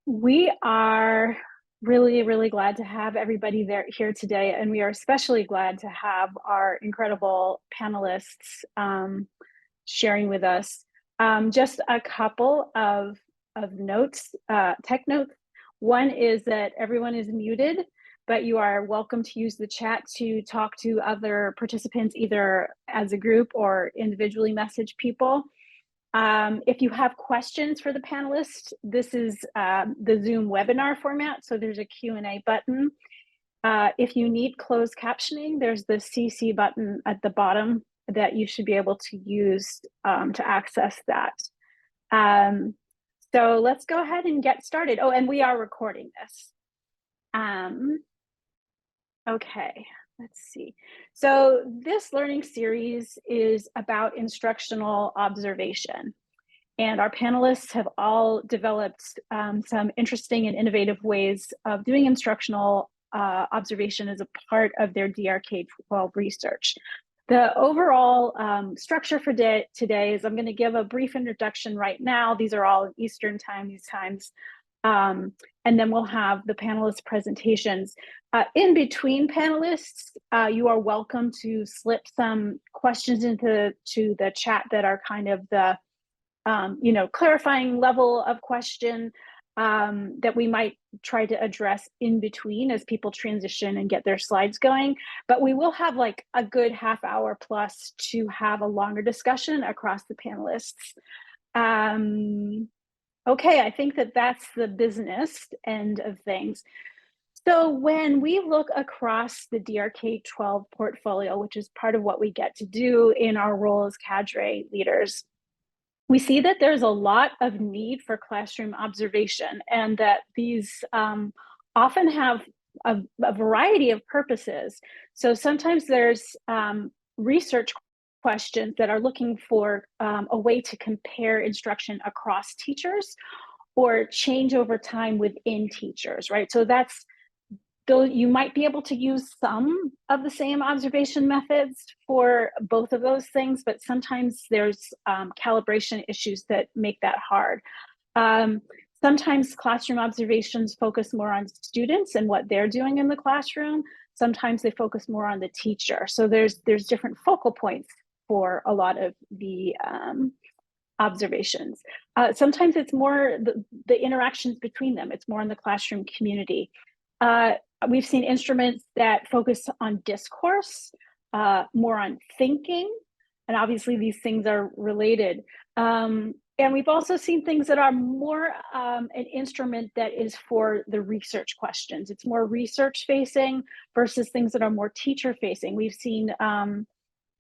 We are really, really glad to have everybody here today, and we are especially glad to have our incredible panelists sharing with us. Just a couple of notes, tech notes. One is that everyone is muted, but you are welcome to use the chat to talk to other participants, either as a group or individually message people. If you have questions for the panelists, this is the Zoom webinar format, so there's a Q&A button. If you need closed captioning, there's the CC button at the bottom that you should be able to use to access that. So let's go ahead and get started. Oh, and we are recording this. Okay, let's see. So this learning series is about instructional observation. And our panelists have all developed some interesting and innovative ways of doing instructional observation as a part of their DRK-12 research. The overall structure for today is I'm going to give a brief introduction right now. These are all Eastern time, these times. And then we'll have the panelists' presentations. In between panelists, you are welcome to slip some questions into the chat that are kind of the clarifying level of question that we might try to address in between as people transition and get their slides going. But we will have like a good half hour plus to have a longer discussion across the panelists. Okay, I think that's the business end of things. So when we look across the DRK-12 portfolio, which is part of what we get to do in our role as CADRE leaders, we see that there's a lot of need for classroom observation, and that these often have a variety of purposes. So sometimes there's research questions that are looking for a way to compare instruction across teachers or change over time within teachers, right? So that's, though you might be able to use some of the same observation methods for both of those things, but sometimes there's calibration issues that make that hard. Sometimes classroom observations focus more on students and what they're doing in the classroom. Sometimes they focus more on the teacher. So there's different focal points for a lot of the observations. Sometimes it's more the interactions between them. It's more in the classroom community. We've seen instruments that focus on discourse, more on thinking, and obviously these things are related. And we've also seen things that are more an instrument that is for the research questions. It's more research facing versus things that are more teacher facing. We've seen,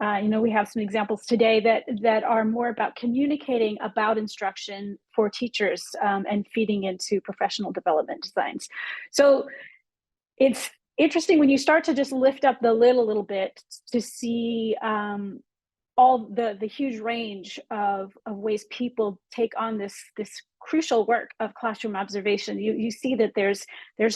we have some examples today that are more about communicating about instruction for teachers and feeding into professional development designs. So it's interesting when you start to just lift up the lid a little bit to see all the huge range of ways people take on this crucial work of classroom observation. You see that there's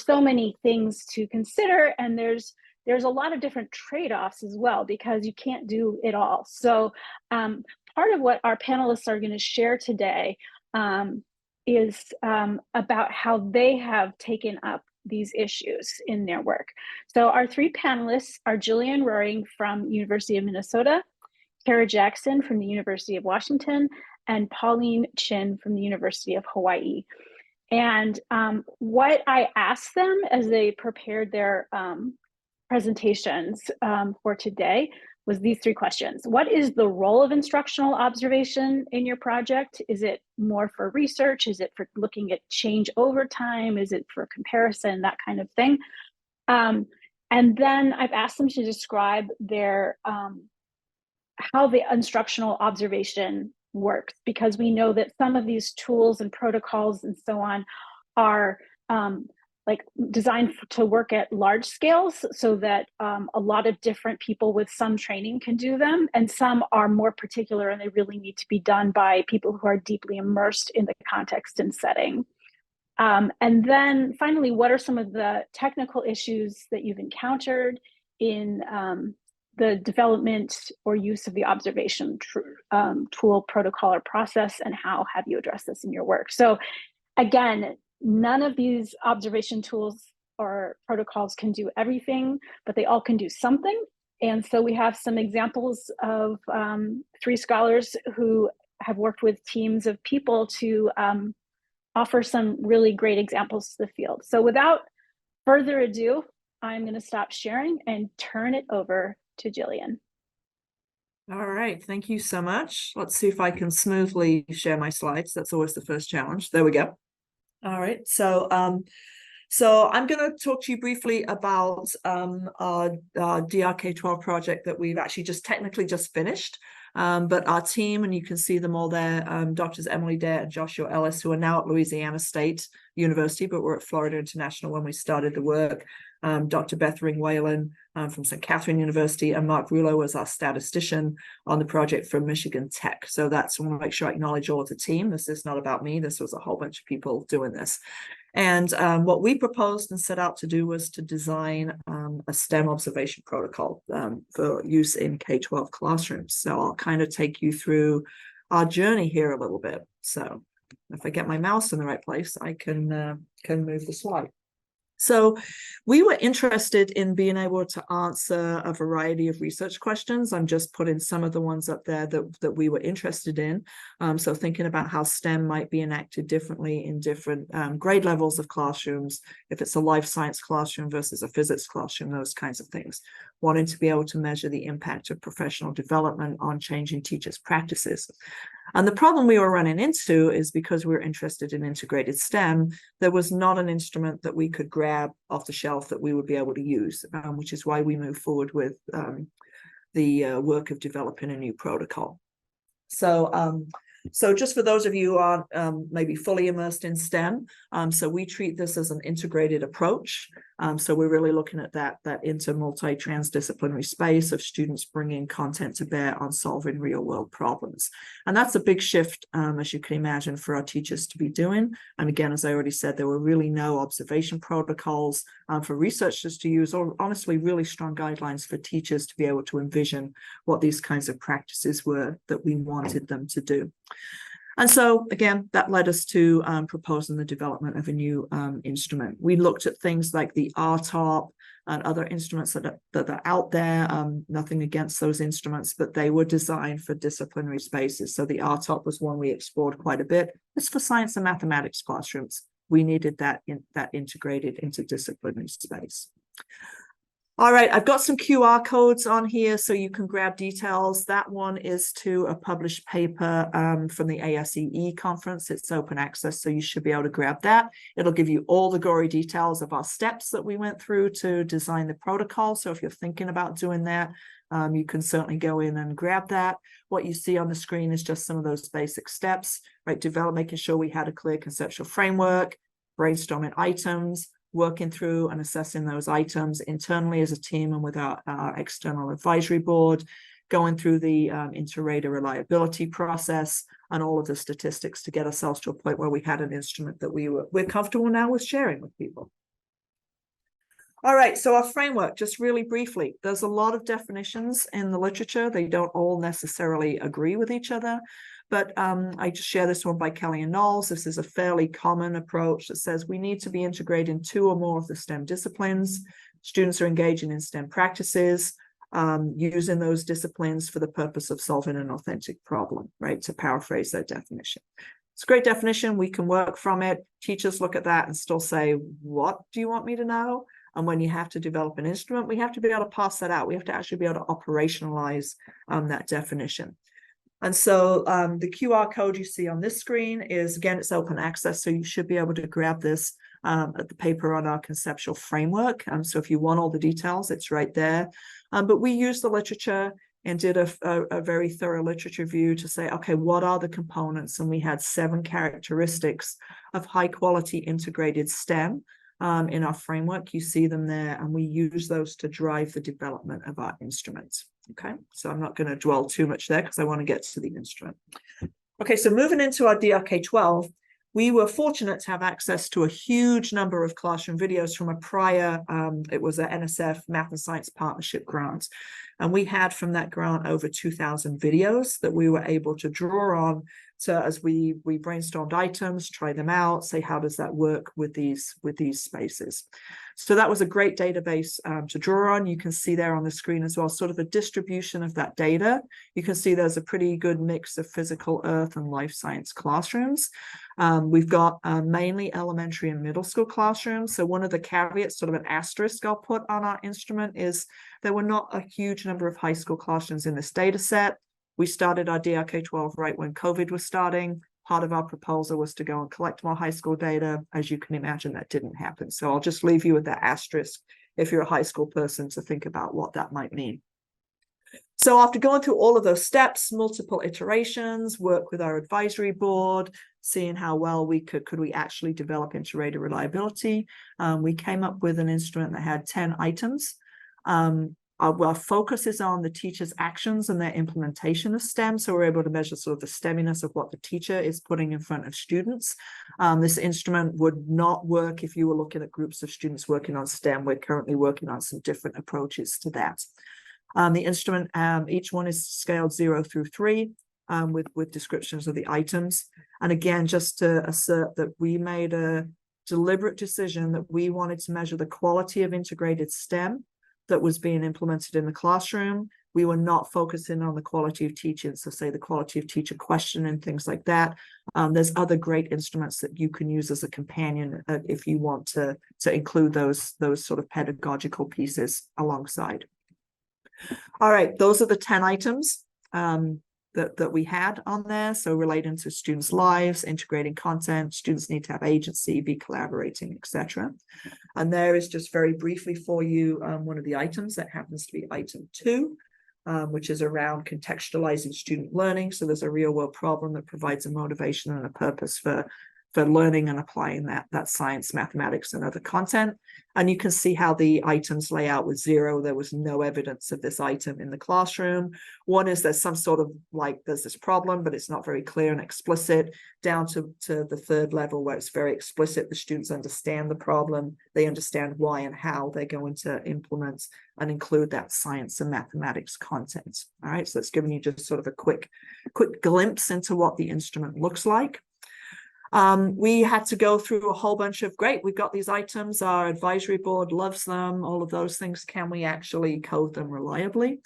so many things to consider, and there's a lot of different trade-offs as well, because you can't do it all. So part of what our panelists are going to share today is about how they have taken up these issues in their work. So our three panelists are Jillian Roaring from University of Minnesota, Kara Jackson from the University of Washington, and Pauline Chin from the University of Hawaii. And what I asked them as they prepared their presentations for today was these three questions. What is the role of instructional observation in your project? Is it more for research? Is it for looking at change over time? Is it for comparison, that kind of thing? And then I've asked them to describe their how the instructional observation works, because we know that some of these tools and protocols and so on are like designed to work at large scales, so that a lot of different people with some training can do them, and some are more particular and they really need to be done by people who are deeply immersed in the context and setting. And then finally, what are some of the technical issues that you've encountered in the development or use of the observation tool, protocol, or process, and how have you addressed this in your work? So again, None of these observation tools or protocols can do everything, but they all can do something. And so we have some examples of 3 scholars who have worked with teams of people to offer some really great examples to the field. So without further ado, I'm going to stop sharing and turn it over to Jillian. All right, thank you so much. Let's see if I can smoothly share my slides. That's always the first challenge. There we go. All right, so I'm going to talk to you briefly about our DRK12 project that we've actually technically just finished. But our team, and you can see them all there, Doctors Emily Dare and Joshua Ellis, who are now at Louisiana State University, but were at Florida International when we started the work. Dr. Beth Ring-Whalen from St. Catherine University, and Mark Rulo was our statistician on the project from Michigan Tech. So I want to make sure I acknowledge all of the team. This is not about me. This was a whole bunch of people doing this. And what we proposed and set out to do was to design a STEM observation protocol for use in K-12 classrooms. So I'll kind of take you through our journey here a little bit. So if I get my mouse in the right place, I can move the slide. So we were interested in being able to answer a variety of research questions. I'm just putting some of the ones up there that we were interested in. So thinking about how STEM might be enacted differently in different grade levels of classrooms, if it's a life science classroom versus a physics classroom, those kinds of things. Wanting to be able to measure the impact of professional development on changing teachers' practices. And the problem we were running into is because we were interested in integrated STEM, there was not an instrument that we could grab off the shelf that we would be able to use, which is why we moved forward with the work of developing a new protocol. So just for those of you who aren't maybe fully immersed in STEM, so we treat this as an integrated approach. So we're really looking at that multi-transdisciplinary space of students bringing content to bear on solving real world problems. And that's a big shift, as you can imagine, for our teachers to be doing. And again, as I already said, there were really no observation protocols for researchers to use, or honestly, really strong guidelines for teachers to be able to envision what these kinds of practices were that we wanted them to do. And so, again, that led us to proposing the development of a new instrument. We looked at things like the RTOP and other instruments that are out there. Nothing against those instruments, but they were designed for disciplinary spaces. So the RTOP was one we explored quite a bit. It's for science and mathematics classrooms. We needed that integrated interdisciplinary space. All right, I've got some QR codes on here so you can grab details. That one is to a published paper from the ASEE conference. It's open access, so you should be able to grab that. It'll give you all the gory details of our steps that we went through to design the protocol. So if you're thinking about doing that, you can certainly go in and grab that. What you see on the screen is just some of those basic steps, right? Making sure we had a clear conceptual framework, brainstorming items, working through and assessing those items internally as a team and with our external advisory board, going through the inter-rater reliability process and all of the statistics to get ourselves to a point where we had an instrument that we're comfortable now with sharing with people. All right, so our framework, just really briefly, there's a lot of definitions in the literature. They don't all necessarily agree with each other. But I just share this one by Kelly and Knowles. This is a fairly common approach that says we need to be integrating 2 or more of the STEM disciplines. Students are engaging in STEM practices, using those disciplines for the purpose of solving an authentic problem, right? To paraphrase that definition. It's a great definition. We can work from it. Teachers look at that and still say, what do you want me to know? And when you have to develop an instrument, we have to be able to pass that out. We have to actually be able to operationalize that definition. And so the QR code you see on this screen is, again, it's open access. So you should be able to grab this at the paper on our conceptual framework. So if you want all the details, it's right there. But we used the literature and did a very thorough literature review to say, okay, what are the components? And we had 7 characteristics of high quality integrated STEM in our framework. You see them there, and we use those to drive the development of our instruments. Okay, so I'm not going to dwell too much there because I want to get to the instrument. Okay, so moving into our DRK12, we were fortunate to have access to a huge number of classroom videos from a prior, it was a NSF Math and Science Partnership grant. And we had from that grant over 2,000 videos that we were able to draw on as we brainstormed items, try them out, say how does that work with these spaces. So that was a great database to draw on. You can see there on the screen as well, sort of a distribution of that data. You can see there's a pretty good mix of physical, earth, and life science classrooms. We've got mainly elementary and middle school classrooms. So one of the caveats, sort of an asterisk I'll put on our instrument, is there were not a huge number of high school classrooms in this data set. We started our DRK-12 right when COVID was starting. Part of our proposal was to go and collect more high school data. As you can imagine, that didn't happen. So I'll just leave you with that asterisk if you're a high school person to think about what that might mean. So after going through all of those steps, multiple iterations, work with our advisory board, seeing how well could we actually develop inter-rater reliability, we came up with an instrument that had 10 items. Our focus is on the teacher's actions and their implementation of STEM. So we're able to measure sort of the STEMiness of what the teacher is putting in front of students. This instrument would not work if you were looking at groups of students working on STEM. We're currently working on some different approaches to that. The instrument, each one is scaled 0 through 3 with descriptions of the items. And again, just to assert that we made a deliberate decision that we wanted to measure the quality of integrated STEM that was being implemented in the classroom. We were not focusing on the quality of teaching, so say the quality of teacher question and things like that. There's other great instruments that you can use as a companion if you want to include those sort of pedagogical pieces alongside. All right, those are the 10 items that we had on there. So relating to students' lives, integrating content, students need to have agency, be collaborating, etc. And there is just very briefly for you one of the items that happens to be item 2, which is around contextualizing student learning. So there's a real world problem that provides a motivation and a purpose for learning and applying that science, mathematics, and other content. And you can see how the items lay out with 0. There was no evidence of this item in the classroom. 1 is there's some sort of there's this problem, but it's not very clear and explicit, down to the 3rd level where it's very explicit. The students understand the problem. They understand why and how they're going to implement and include that science and mathematics content. All right, so that's giving you just sort of a quick glimpse into what the instrument looks like. We had to go through a whole bunch of, great, we've got these items, our advisory board loves them, all of those things. Can we actually code them reliably?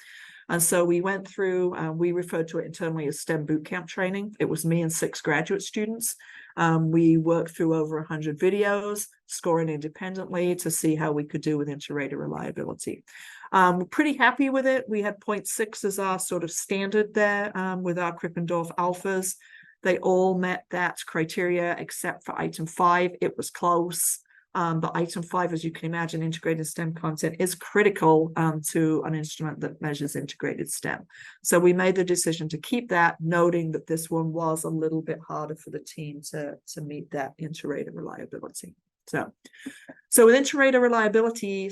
And so we went through, we referred to it internally as STEM bootcamp training. It was me and 6 graduate students. We worked through over 100 videos, scoring independently to see how we could do with inter-rater reliability. We're pretty happy with it. We had 0.6 as our sort of standard there with our Krippendorf alphas. They all met that criteria except for item 5. It was close, but item 5, as you can imagine, integrated STEM content is critical to an instrument that measures integrated STEM. So we made the decision to keep that, noting that this one was a little bit harder for the team to meet that inter-rater reliability. So with inter-rater reliability,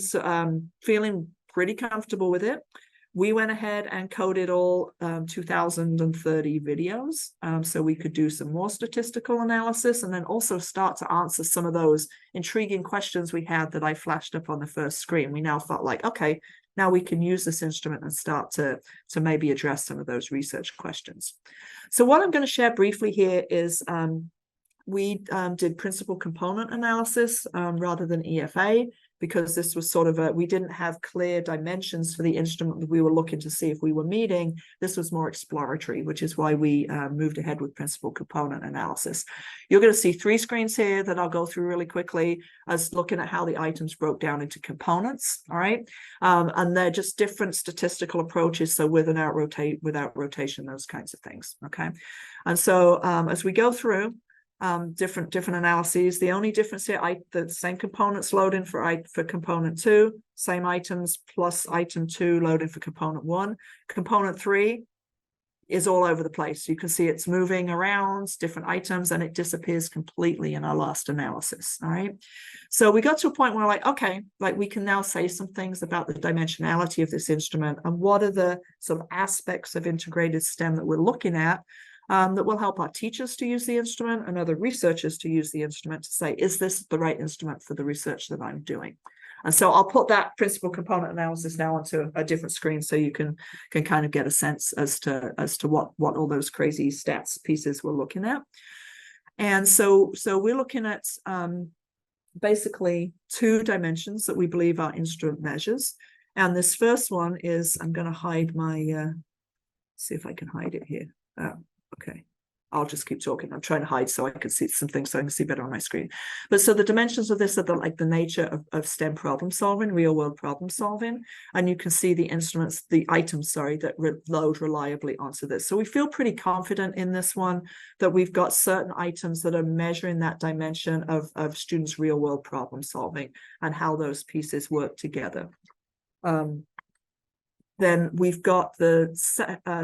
feeling pretty comfortable with it. We went ahead and coded all 2030 videos so we could do some more statistical analysis and then also start to answer some of those intriguing questions we had that I flashed up on the first screen. We now felt like, okay, now we can use this instrument and start to maybe address some of those research questions. So what I'm going to share briefly here is we did principal component analysis rather than EFA, because this was sort of we didn't have clear dimensions for the instrument that we were looking to see if we were meeting. This was more exploratory, which is why we moved ahead with principal component analysis. You're going to see 3 screens here that I'll go through really quickly as looking at how the items broke down into components, all right? And they're just different statistical approaches, so with and without rotation, those kinds of things, okay? And so as we go through, different analyses. The only difference here, the same components loading for component 2, same items plus item 2 loading for component 1. Component 3 is all over the place. You can see it's moving around different items and it disappears completely in our last analysis. All right. So we got to a point where like, okay, like we can now say some things about the dimensionality of this instrument and what are the sort of aspects of integrated STEM that we're looking at that will help our teachers to use the instrument and other researchers to use the instrument to say, is this the right instrument for the research that I'm doing? And so I'll put that principal component analysis now onto a different screen so you can kind of get a sense as to what all those crazy stats pieces we're looking at. And so we're looking at basically 2 dimensions that we believe are instrument measures. And this first one is, I'm going to hide my, see if I can hide it here. Okay. I'll just keep talking. I'm trying to hide so I can see some things so I can see better on my screen. But so the dimensions of this are the nature of STEM problem solving, real world problem solving. And you can see the instruments, the items, sorry, that load reliably onto this. So we feel pretty confident in this one that we've got certain items that are measuring that dimension of students' real world problem solving and how those pieces work together. Then we've got the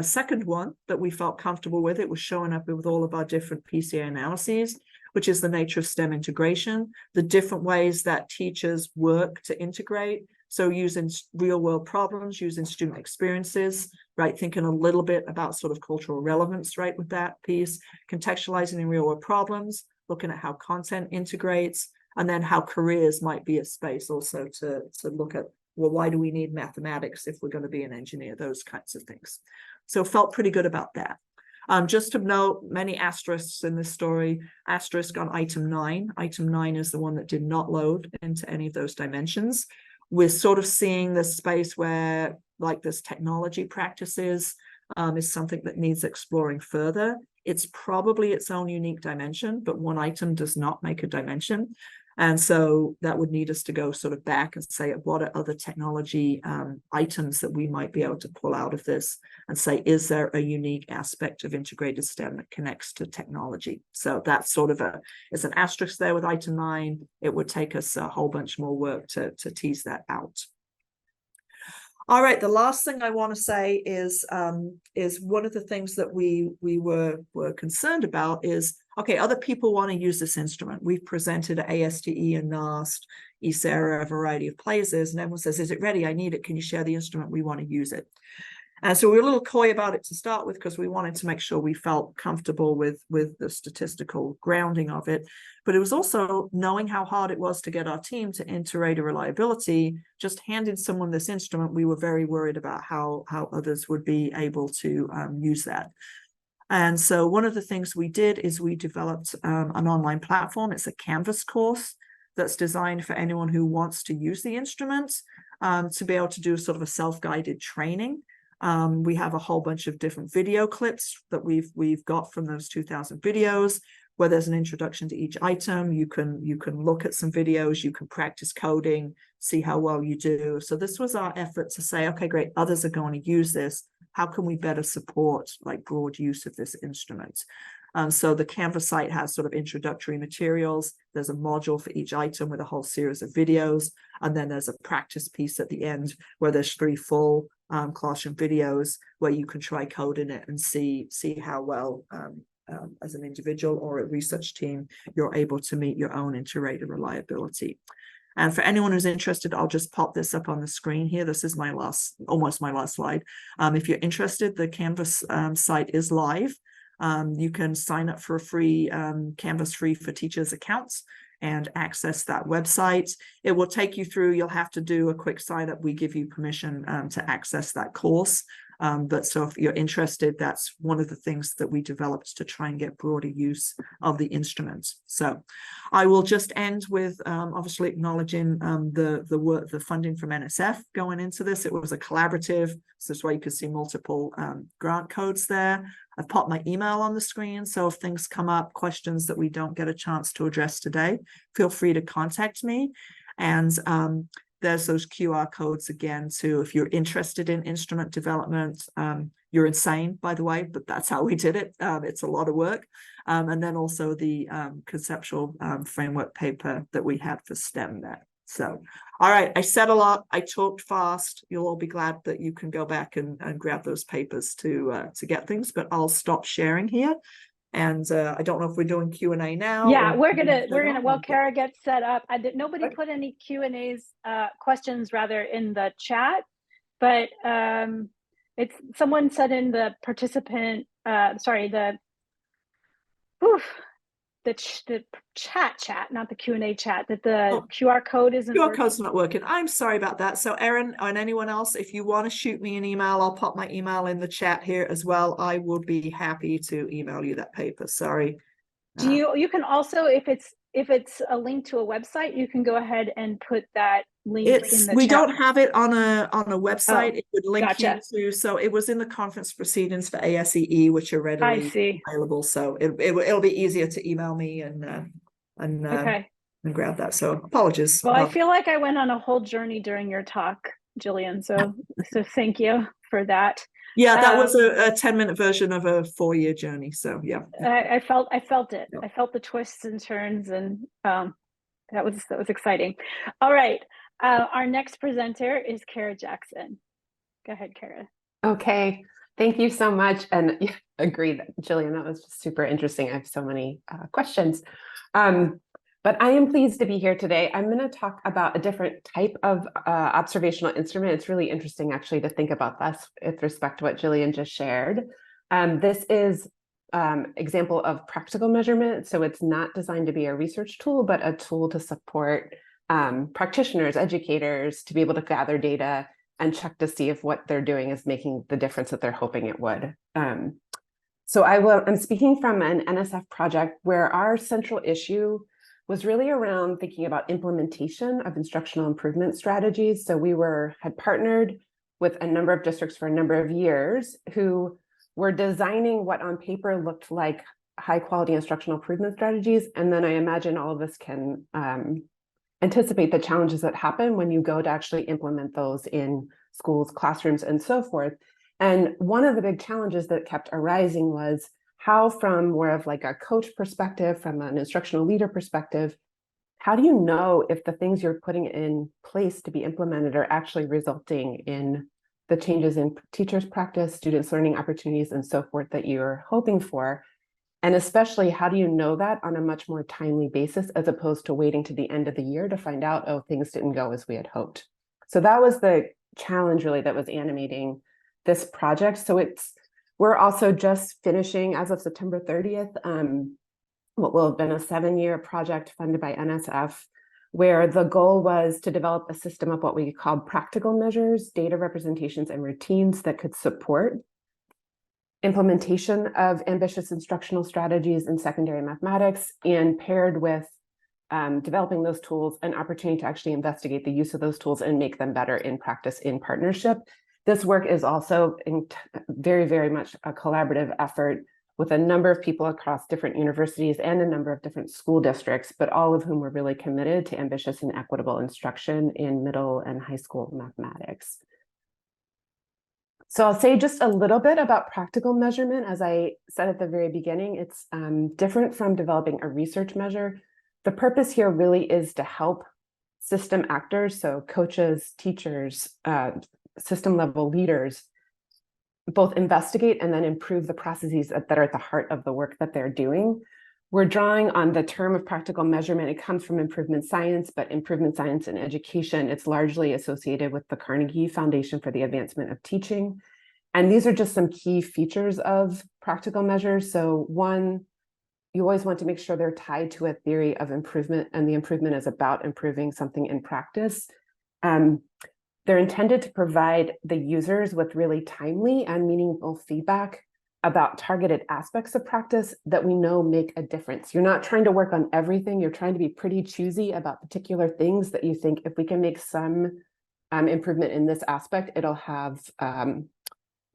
second one that we felt comfortable with. It was showing up with all of our different PCA analyses, which is the nature of STEM integration, the different ways that teachers work to integrate. So using real world problems, using student experiences, right? Thinking a little bit about sort of cultural relevance, right? With that piece, contextualizing in real world problems, looking at how content integrates, and then how careers might be a space also to look at, well, why do we need mathematics if we're going to be an engineer? Those kinds of things. So felt pretty good about that. Just to note, many asterisks in this story. Asterisk on item 9. Item 9 is the one that did not load into any of those dimensions. We're sort of seeing this space where, like, this technology practices is something that needs exploring further. It's probably its own unique dimension, but one item does not make a dimension. And so that would need us to go sort of back and say, what are other technology items that we might be able to pull out of this and say, is there a unique aspect of integrated STEM that connects to technology? So that's sort of it's an asterisk there with item 9. It would take us a whole bunch more work to tease that out. All right, the last thing I want to say is one of the things that we were concerned about is, okay, other people want to use this instrument. We've presented at ASTE and NAST, ESERA, a variety of places, and everyone says, is it ready? I need it. Can you share the instrument? We want to use it. And so we were a little coy about it to start with because we wanted to make sure we felt comfortable with the statistical grounding of it. But it was also knowing how hard it was to get our team to iterate a reliability. Just handing someone this instrument, we were very worried about how others would be able to use that. And so one of the things we did is we developed an online platform. It's a Canvas course that's designed for anyone who wants to use the instrument to be able to do sort of a self-guided training. We have a whole bunch of different video clips that we've got from those 2,000 videos, where there's an introduction to each item. You can look at some videos, you can practice coding, see how well you do. So this was our effort to say, okay, great, others are going to use this. How can we better support like broad use of this instrument? So the Canvas site has sort of introductory materials. There's a module for each item with a whole series of videos. And then there's a practice piece at the end where there's 3 full classroom videos where you can try coding it and see how well as an individual or a research team, you're able to meet your own inter-rater reliability. And for anyone who's interested, I'll just pop this up on the screen here. This is almost my last slide. If you're interested, the Canvas site is live. You can sign up for a free Canvas Free for Teachers accounts and access that website. It will take you through, you'll have to do a quick sign up. We give you permission to access that course. But so if you're interested, that's one of the things that we developed to try and get broader use of the instruments. So I will just end with obviously acknowledging the funding from NSF going into this. It was a collaborative, so that's why you can see multiple grant codes there. I've popped my email on the screen, so if things come up, questions that we don't get a chance to address today, feel free to contact me. And there's those QR codes again too. If you're interested in instrument development, you're insane, by the way, but that's how we did it. It's a lot of work. And then also the conceptual framework paper that we had for STEM there. So, all right, I said a lot. I talked fast. You'll all be glad that you can go back and grab those papers to get things, but I'll stop sharing here. And I don't know if we're doing Q&A now. Yeah, we're gonna while Kara gets set up. Nobody put any Q&As questions rather in the chat, but it's someone said in the participant the chat, not the Q&A chat, that the Oh. QR code isn't QR working. code's not working. I'm sorry about that. So Erin and anyone else, if you want to shoot me an email, I'll pop my email in the chat here as well. I would be happy to email you that paper. Sorry. Do you can also, if it's a link to a website, you can go ahead and put that link in the We chat. don't have it on a website. Oh, It would link gotcha. you to, so it was in the conference proceedings for ASEE, which are I readily see. available. So it'll be easier to email me Okay. and grab that. So apologies Well, I about feel like I went on a whole journey during your talk, Jillian. So thank you for that. Yeah, that was a 10-minute version of a 4-year journey. So yeah. I felt it. Yep. I felt the twists and turns, and that was exciting. All right. Our next presenter is Kara Jackson. Go ahead, Kara. Okay, thank you so much. And yeah, agreed, Jillian, that was just super interesting. I have so many questions. But I am pleased to be here today. I'm going to talk about a different type of observational instrument. It's really interesting, actually, to think about this with respect to what Jillian just shared. This is example of practical measurement. So it's not designed to be a research tool, but a tool to support practitioners, educators, to be able to gather data and check to see if what they're doing is making the difference that they're hoping it would. So I'm speaking from an NSF project where our central issue was really around thinking about implementation of instructional improvement strategies. So we had partnered with a number of districts for a number of years who were designing what on paper looked like high quality instructional improvement strategies. And then I imagine all of us can anticipate the challenges that happen when you go to actually implement those in schools, classrooms, and so forth. And one of the big challenges that kept arising was how, from more of like a coach perspective, from an instructional leader perspective, how do you know if the things you're putting in place to be implemented are actually resulting in the changes in teachers' practice, students' learning opportunities, and so forth that you're hoping for? And especially, how do you know that on a much more timely basis, as opposed to waiting to the end of the year to find out, oh, things didn't go as we had hoped? So that was the challenge really that was animating this project. So we're also just finishing, as of September 30th, what will have been a 7-year project funded by NSF, where the goal was to develop a system of what we called practical measures, data representations, and routines that could support implementation of ambitious instructional strategies in secondary mathematics, and paired with developing those tools, an opportunity to actually investigate the use of those tools and make them better in practice in partnership. This work is also very, very much a collaborative effort with a number of people across different universities and a number of different school districts, but all of whom were really committed to ambitious and equitable instruction in middle and high school mathematics. So I'll say just a little bit about practical measurement. As I said at the very beginning, it's different from developing a research measure. The purpose here really is to help system actors, so coaches, teachers, system level leaders, both investigate and then improve the processes that are at the heart of the work that they're doing. We're drawing on the term of practical measurement. It comes from improvement science, but improvement science in education, it's largely associated with the Carnegie Foundation for the Advancement of Teaching. And these are just some key features of practical measures. So one, you always want to make sure they're tied to a theory of improvement, and the improvement is about improving something in practice. They're intended to provide the users with really timely and meaningful feedback about targeted aspects of practice that we know make a difference. You're not trying to work on everything. You're trying to be pretty choosy about particular things that you think, if we can make some improvement in this aspect, it'll have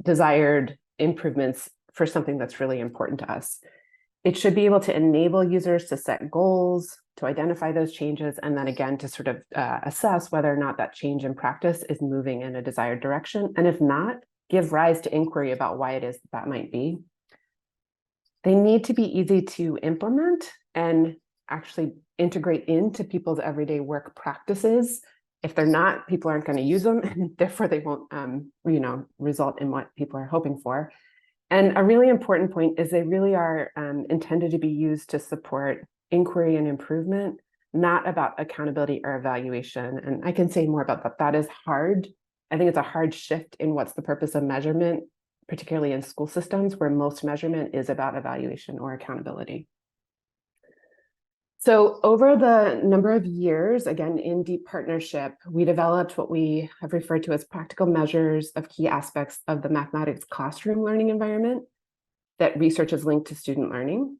desired improvements for something that's really important to us. It should be able to enable users to set goals, to identify those changes, and then again, to sort of assess whether or not that change in practice is moving in a desired direction. And if not, give rise to inquiry about why it is that might be. They need to be easy to implement and actually integrate into people's everyday work practices. If they're not, people aren't going to use them, and therefore they won't result in what people are hoping for. And a really important point is they really are intended to be used to support inquiry and improvement, not about accountability or evaluation. And I can say more about that. That is hard. I think it's a hard shift in what's the purpose of measurement, particularly in school systems where most measurement is about evaluation or accountability. So over the number of years, again, in deep partnership, we developed what we have referred to as practical measures of key aspects of the mathematics classroom learning environment that research is linked to student learning.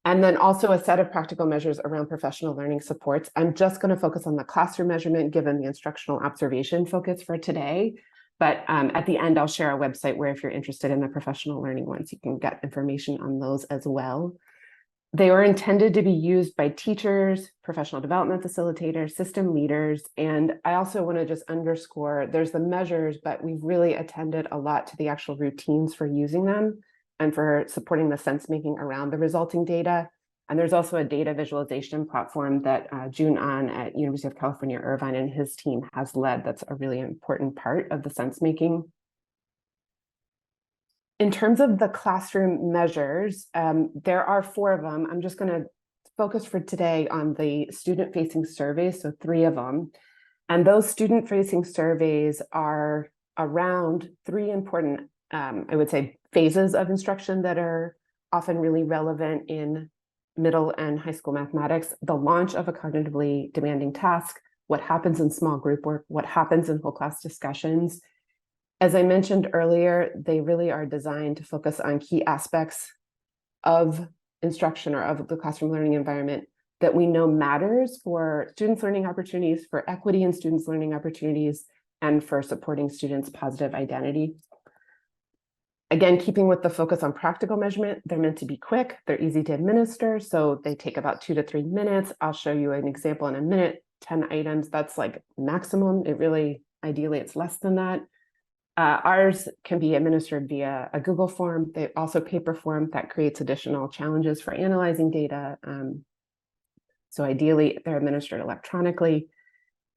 And then also a set of practical measures around professional learning supports. I'm just going to focus on the classroom measurement given the instructional observation focus for today. But at the end, I'll share a website where if you're interested in the professional learning ones, you can get information on those as well. They are intended to be used by teachers, professional development facilitators, system leaders. And I also want to just underscore, there's the measures, but we've really attended a lot to the actual routines for using them and for supporting the sense making around the resulting data. And there's also a data visualization platform that Jun An at University of California, Irvine and his team has led. That's a really important part of the sense making. In terms of the classroom measures, there are 4 of them. I'm just going to focus for today on the student-facing surveys, so 3 of them. And those student-facing surveys are around 3 important, I would say, phases of instruction that are often really relevant in middle and high school mathematics: the launch of a cognitively demanding task, what happens in small group work, what happens in whole class discussions. As I mentioned earlier, they really are designed to focus on key aspects of instruction or of the classroom learning environment that we know matters for students' learning opportunities, for equity in students' learning opportunities, and for supporting students' positive identity. Again, keeping with the focus on practical measurement, they're meant to be quick, they're easy to administer, so they take about 2 to 3 minutes. I'll show you an example in a minute. 10 items, that's like maximum. It really, ideally, it's less than that. Ours can be administered via a Google form. They also paper form that creates additional challenges for analyzing data. So ideally, they're administered electronically.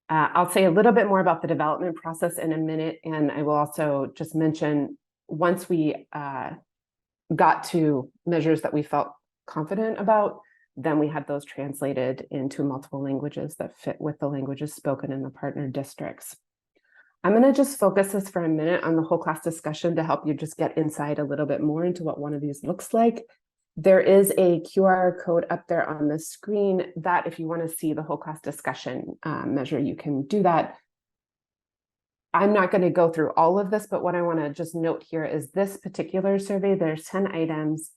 I'll say a little bit more about the development process in a minute, and I will also just mention once we got to measures that we felt confident about, then we had those translated into multiple languages that fit with the languages spoken in the partner districts. I'm going to just focus this for a minute on the whole class discussion to help you just get inside a little bit more into what one of these looks like. There is a QR code up there on the screen that if you want to see the whole class discussion measure, you can do that. I'm not going to go through all of this, but what I want to just note here is this particular survey, there's 10 items.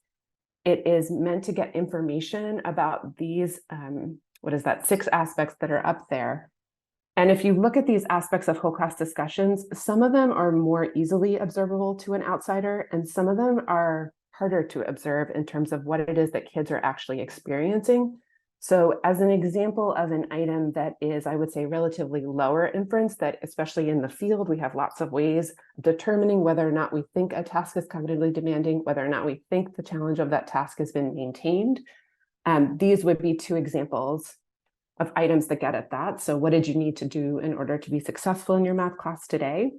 It is meant to get information about these, 6 aspects that are up there. And if you look at these aspects of whole class discussions, some of them are more easily observable to an outsider, and some of them are harder to observe in terms of what it is that kids are actually experiencing. So as an example of an item that is, I would say, relatively lower inference, that especially in the field, we have lots of ways of determining whether or not we think a task is cognitively demanding, whether or not we think the challenge of that task has been maintained. These would be 2 examples of items that get at that. So what did you need to do in order to be successful in your math class today?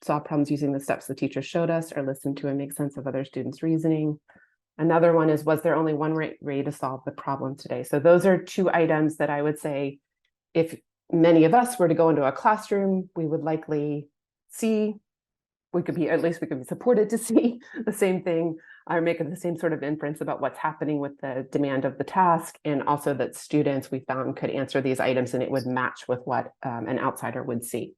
Solve problems using the steps the teacher showed us, or listen to and make sense of other students' reasoning. Another one is, was there only one way to solve the problem today? So those are 2 items that I would say, if many of us were to go into a classroom, we would likely see, we could be supported to see the same thing, or making the same sort of inference about what's happening with the demand of the task, and also that students we found could answer these items and it would match with what an outsider would see.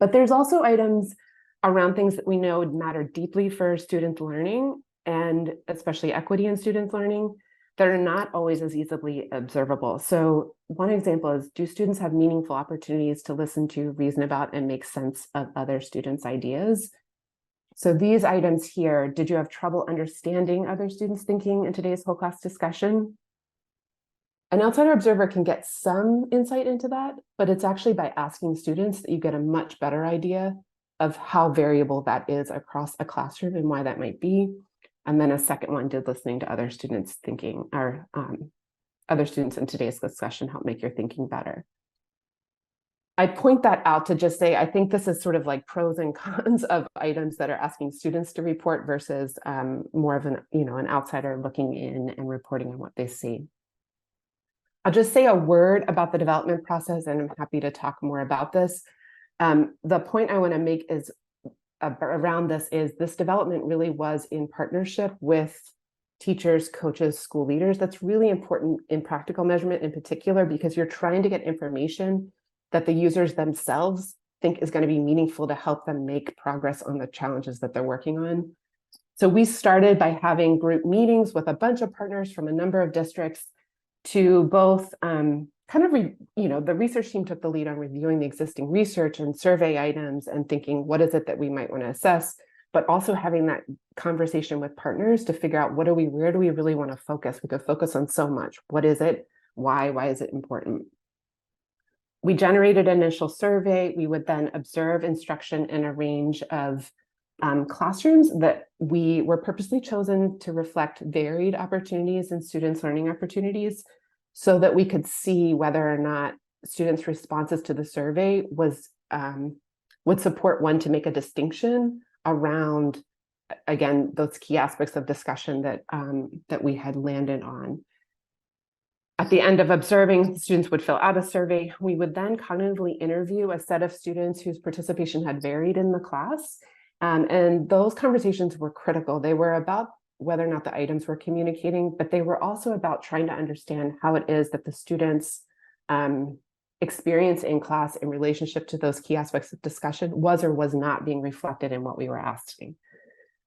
But there's also items around things that we know matter deeply for student learning, and especially equity in student learning, that are not always as easily observable. So one example is, do students have meaningful opportunities to listen to, reason about, and make sense of other students' ideas? So these items here, did you have trouble understanding other students' thinking in today's whole class discussion? An outsider observer can get some insight into that, but it's actually by asking students that you get a much better idea of how variable that is across a classroom and why that might be. And then a second one, did listening to other students' thinking, or other students in today's discussion help make your thinking better? I point that out to just say, I think this is sort of like pros and cons of items that are asking students to report versus more of an outsider looking in and reporting on what they see. I'll just say a word about the development process, and I'm happy to talk more about this. The point I want to make is around this development really was in partnership with teachers, coaches, school leaders. That's really important in practical measurement in particular, because you're trying to get information that the users themselves think is going to be meaningful to help them make progress on the challenges that they're working on. So we started by having group meetings with a bunch of partners from a number of districts to both the research team took the lead on reviewing the existing research and survey items and thinking, what is it that we might want to assess, but also having that conversation with partners to figure out where do we really want to focus? We could focus on so much. What is it? Why is it important? We generated an initial survey. We would then observe instruction in a range of classrooms that we were purposely chosen to reflect varied opportunities and students' learning opportunities, so that we could see whether or not students' responses to the survey would support one to make a distinction around, again, those key aspects of discussion that we had landed on. At the end of observing, students would fill out a survey. We would then cognitively interview a set of students whose participation had varied in the class. And those conversations were critical. They were about whether or not the items were communicating, but they were also about trying to understand how it is that the students' experience in class in relationship to those key aspects of discussion was or was not being reflected in what we were asking.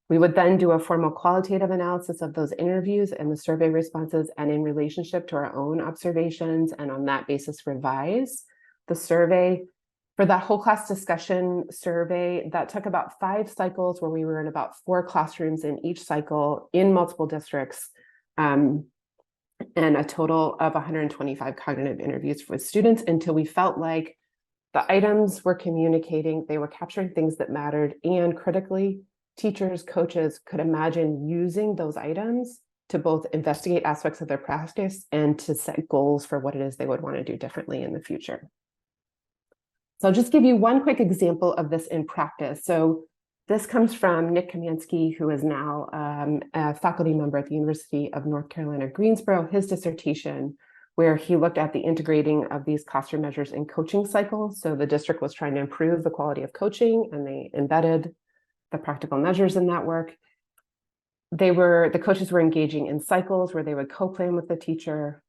We would then do a formal qualitative analysis of those interviews and the survey responses, and in relationship to our own observations, and on that basis revise the survey. For that whole class discussion survey, that took about 5 cycles, where we were in about 4 classrooms in each cycle in multiple districts, and a total of 125 cognitive interviews with students, until we felt like the items were communicating, they were capturing things that mattered, and critically, teachers, coaches could imagine using those items to both investigate aspects of their practice and to set goals for what it is they would want to do differently in the future. So I'll just give you one quick example of this in practice. So this comes from Nick Kamiansky, who is now a faculty member at the University of North Carolina, Greensboro, his dissertation, where he looked at the integrating of these classroom measures in coaching cycles. So the district was trying to improve the quality of coaching, and they embedded the practical measures in that work. The coaches were engaging in cycles where they would co-plan with the teacher.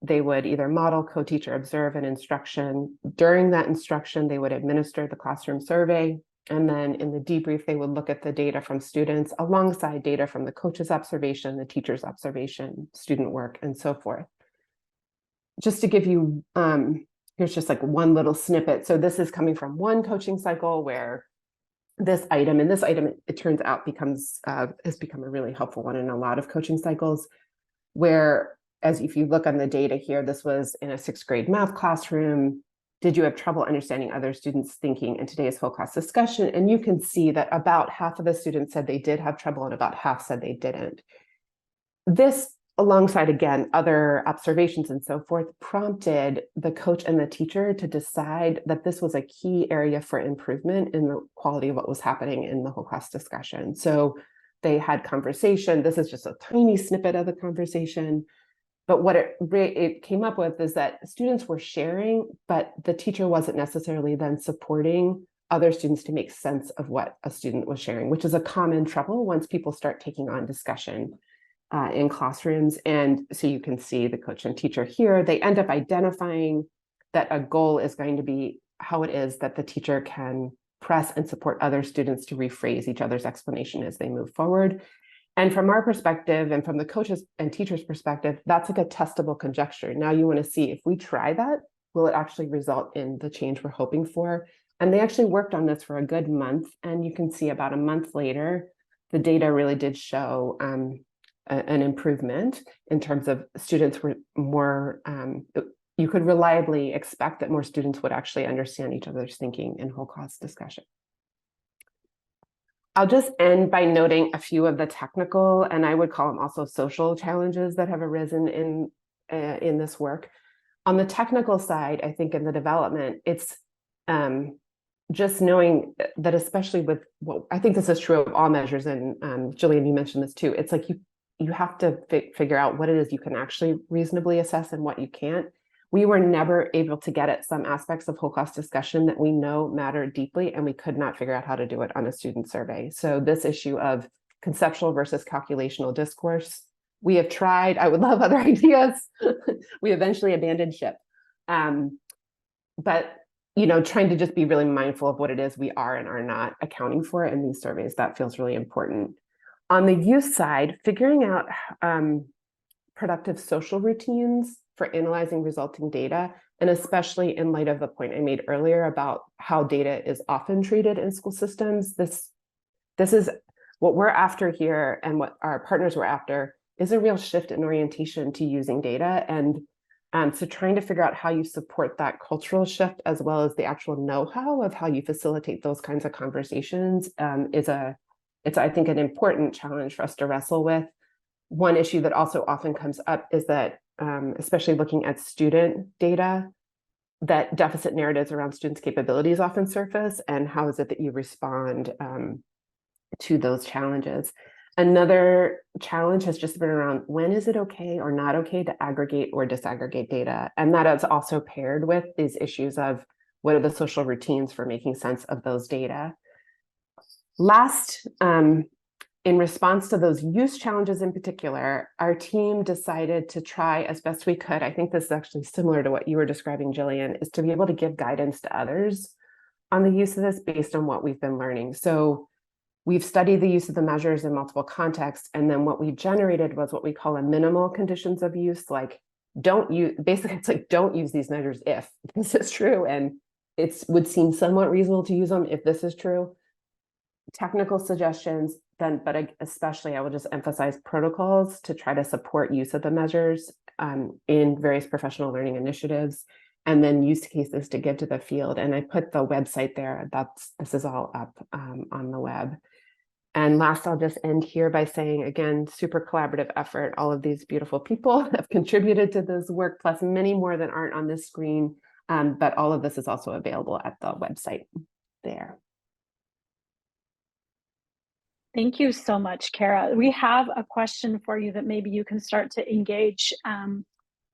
They would either model, co-teach, or observe an instruction. During that instruction, they would administer the classroom survey. And then in the debrief, they would look at the data from students alongside data from the coach's observation, the teacher's observation, student work, and so forth. Just to give you, here's just like one little snippet. So this is coming from one coaching cycle where this item, it turns out has become a really helpful one in a lot of coaching cycles, where, as if you look on the data here, this was in a 6th grade math classroom. Did you have trouble understanding other students' thinking in today's whole class discussion? And you can see that about half of the students said they did have trouble, and about half said they didn't. This, alongside, again, other observations and so forth, prompted the coach and the teacher to decide that this was a key area for improvement in the quality of what was happening in the whole class discussion. So they had conversation. This is just a tiny snippet of the conversation. But what it came up with is that students were sharing, but the teacher wasn't necessarily then supporting other students to make sense of what a student was sharing, which is a common trouble once people start taking on discussion in classrooms. And so you can see the coach and teacher here, they end up identifying that a goal is going to be how it is that the teacher can press and support other students to rephrase each other's explanation as they move forward. And from our perspective, and from the coaches and teachers' perspective, that's like a testable conjecture. Now you want to see, if we try that, will it actually result in the change we're hoping for? And they actually worked on this for a good month. And you can see about a month later, the data really did show an improvement in terms of students were more, you could reliably expect that more students would actually understand each other's thinking in whole class discussion. I'll just end by noting a few of the technical, and I would call them also social, challenges that have arisen in this work. On the technical side, I think in the development, it's just knowing that, especially with what I think this is true of all measures, and Jillian, you mentioned this too, it's like you have to figure out what it is you can actually reasonably assess and what you can't. We were never able to get at some aspects of whole class discussion that we know matter deeply, and we could not figure out how to do it on a student survey. So this issue of conceptual versus calculational discourse we have tried, I would love other ideas. We eventually abandoned ship. But, you know, trying to just be really mindful of what it is we are and are not accounting for in these surveys, that feels really important. On the youth side, figuring out productive social routines for analyzing resulting data, and especially in light of the point I made earlier about how data is often treated in school systems, this is what we're after here, and what our partners were after is a real shift in orientation to using data. And so trying to figure out how you support that cultural shift, as well as the actual know-how of how you facilitate those kinds of conversations, it's, I think, an important challenge for us to wrestle with. One issue that also often comes up is that, especially looking at student data, that deficit narratives around students' capabilities often surface, and how is it that you respond to those challenges. Another challenge has just been around, when is it okay or not okay to aggregate or disaggregate data? And that is also paired with these issues of what are the social routines for making sense of those data. Last, in response to those use challenges in particular, our team decided to try as best we could, I think this is actually similar to what you were describing, Jillian, is to be able to give guidance to others on the use of this based on what we've been learning. So we've studied the use of the measures in multiple contexts, and then what we generated was what we call a minimal conditions of use, like don't use, basically it's like don't use these measures if this is true, and it would seem somewhat reasonable to use them if this is true. Technical suggestions, then, but especially I will just emphasize protocols to try to support use of the measures in various professional learning initiatives, and then use cases to give to the field. And I put the website there. This is all up on the web. And last, I'll just end here by saying, again, super collaborative effort. All of these beautiful people have contributed to this work, plus many more that aren't on this screen. But all of this is also available at the website there. Thank you so much, Kara. We have a question for you that maybe you can start to engage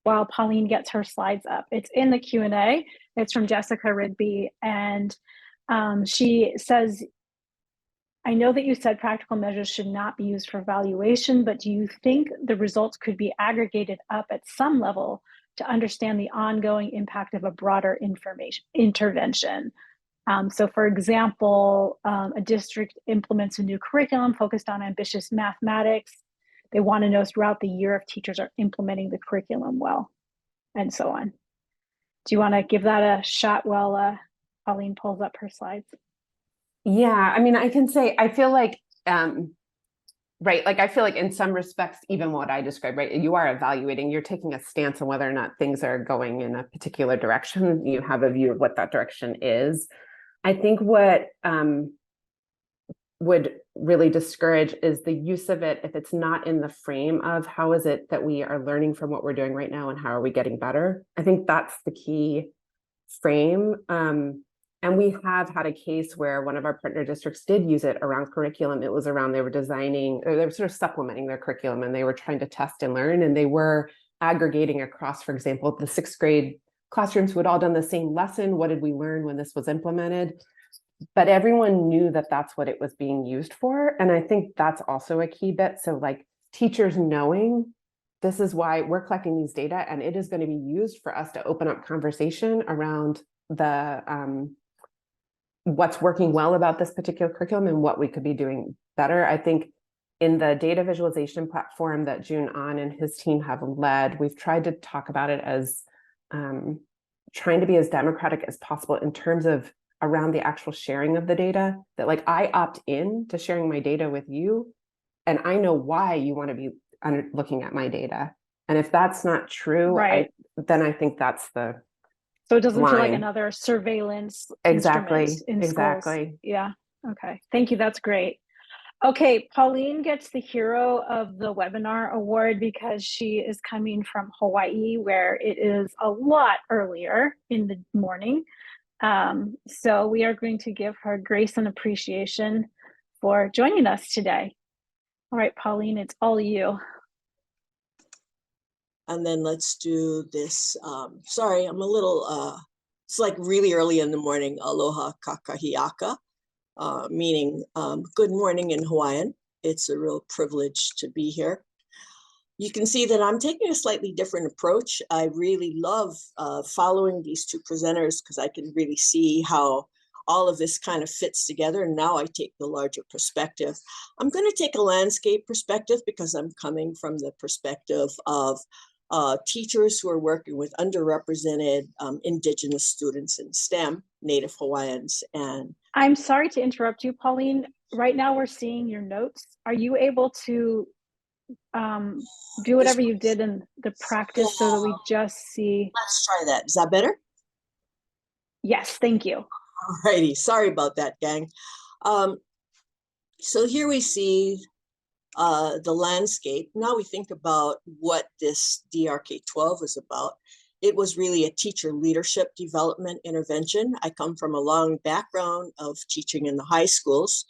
while Pauline gets her slides up. It's in the Q&A. It's from Jessica Rigby, and she says, I know that you said practical measures should not be used for evaluation, but do you think the results could be aggregated up at some level to understand the ongoing impact of a broader intervention? So for example, a district implements a new curriculum focused on ambitious mathematics. They want to know throughout the year if teachers are implementing the curriculum well, and so on. Do you want to give that a shot while Pauline pulls up her slides? Yeah, I mean, I can say, I feel like, right, like I feel like in some respects, even what I described, right, you are evaluating, you're taking a stance on whether or not things are going in a particular direction. You have a view of what that direction is. I think what would really discourage is the use of it if it's not in the frame of how is it that we are learning from what we're doing right now and how are we getting better. I think that's the key frame. And we have had a case where one of our partner districts did use it around curriculum. It was around, they were designing, or they were sort of supplementing their curriculum, and they were trying to test and learn, and they were aggregating across, for example, the 6th grade classrooms who had all done the same lesson. What did we learn when this was implemented? But everyone knew that that's what it was being used for. And I think that's also a key bit. So like teachers knowing this is why we're collecting these data, and it is going to be used for us to open up conversation around the what's working well about this particular curriculum and what we could be doing better. I think in the data visualization platform that June An and his team have led, we've tried to talk about it as trying to be as democratic as possible in terms of around the actual sharing of the data, that like I opt in to sharing my data with you, and I know why you want to be looking at my data. And if that's not true, right, then I think that's the so it doesn't line. feel like another surveillance Exactly. instrument in Exactly. schools. Yeah. Okay. Thank you. That's great. Okay, Pauline gets the Hero of the Webinar award because she is coming from Hawaii, where it is a lot earlier in the morning. So we are going to give her grace and appreciation for joining us today. All right, Pauline, it's all you. And then let's do this. Sorry, I'm a little, it's like really early in the morning, aloha kakahiaka, meaning good morning in Hawaiian. It's a real privilege to be here. You can see that I'm taking a slightly different approach. I really love following these two presenters because I can really see how all of this kind of fits together. And now I take the larger perspective. I'm going to take a landscape perspective because I'm coming from the perspective of teachers who are working with underrepresented Indigenous students in STEM, Native Hawaiians, and I'm sorry to interrupt you, Pauline. Right now we're seeing your notes. Are you able to do whatever you did in the practice so that we just see? Let's try that. Is that better? Yes, thank you. Alrighty, sorry about that, gang. So here we see the landscape. Now we think about what this DRK-12 is about. It was really a teacher leadership development intervention. I come from a long background of teaching in the high schools.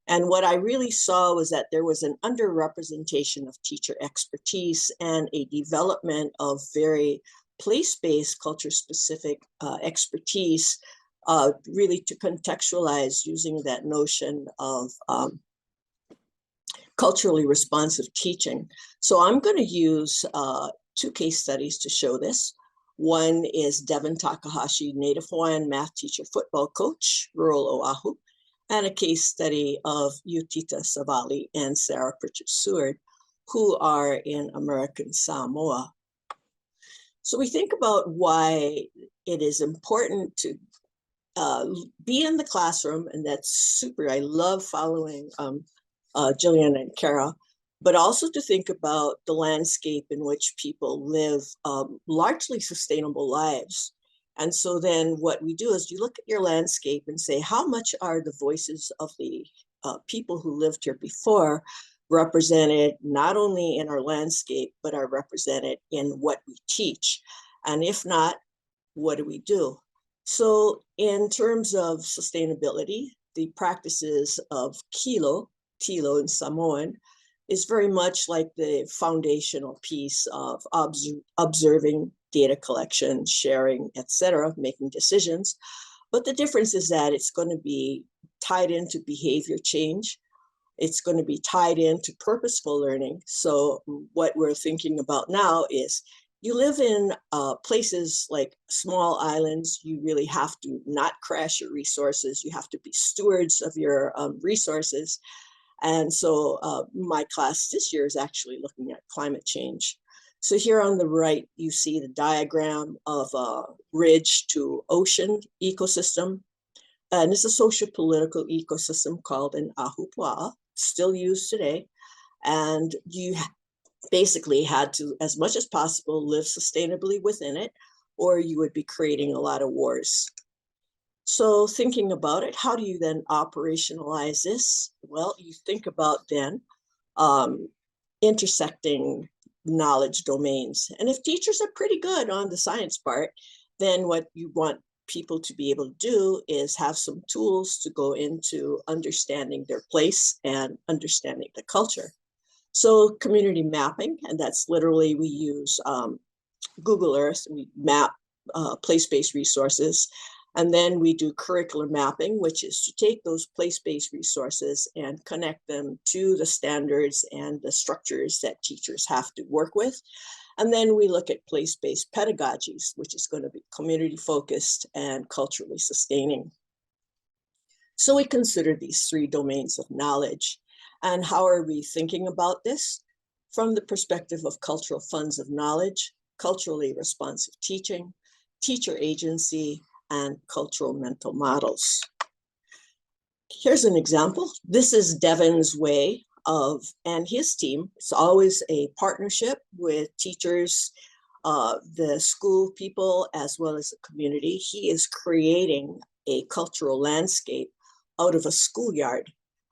And what I really saw was that there was an underrepresentation of teacher expertise and a development of very place-based, culture-specific expertise, really to contextualize using that notion of culturally responsive teaching. So I'm going to use two case studies to show this. One is Devin Takahashi, Native Hawaiian math teacher, football coach, rural Oahu, and a case study of Utita Savali and Sarah Pritchard Seward, who are in American Samoa. So we think about why it is important to be in the classroom, and that's super. I love following Jillian and Kara, but also to think about the landscape in which people live largely sustainable lives. And so then what we do is you look at your landscape and say, how much are the voices of the people who lived here before represented not only in our landscape, but are represented in what we teach? And if not, what do we do? So in terms of sustainability, the practices of Tilo in Samoan is very much like the foundational piece of observing, data collection, sharing, etc., making decisions. But the difference is that it's going to be tied into behavior change. It's going to be tied into purposeful learning. So what we're thinking about now is you live in places like small islands. You really have to not crash your resources. You have to be stewards of your resources. And so my class this year is actually looking at climate change. So here on the right, you see the diagram of a ridge to ocean ecosystem. And it's a social political ecosystem called an ahupua'a, still used today. And you basically had to, as much as possible, live sustainably within it, or you would be creating a lot of wars. So thinking about it, how do you then operationalize this? Well, you think about then intersecting knowledge domains. And if teachers are pretty good on the science part, then what you want people to be able to do is have some tools to go into understanding their place and understanding the culture. So community mapping, and that's literally we use Google Earth, we map place-based resources. And then we do curricular mapping, which is to take those place-based resources and connect them to the standards and the structures that teachers have to work with. And then we look at place-based pedagogies, which is going to be community-focused and culturally sustaining. So we consider these three domains of knowledge. And how are we thinking about this? From the perspective of cultural funds of knowledge, culturally responsive teaching, teacher agency, and cultural mental models. Here's an example. This is Devin's way of, and his team. It's always a partnership with teachers, the school people, as well as the community. He is creating a cultural landscape out of a schoolyard.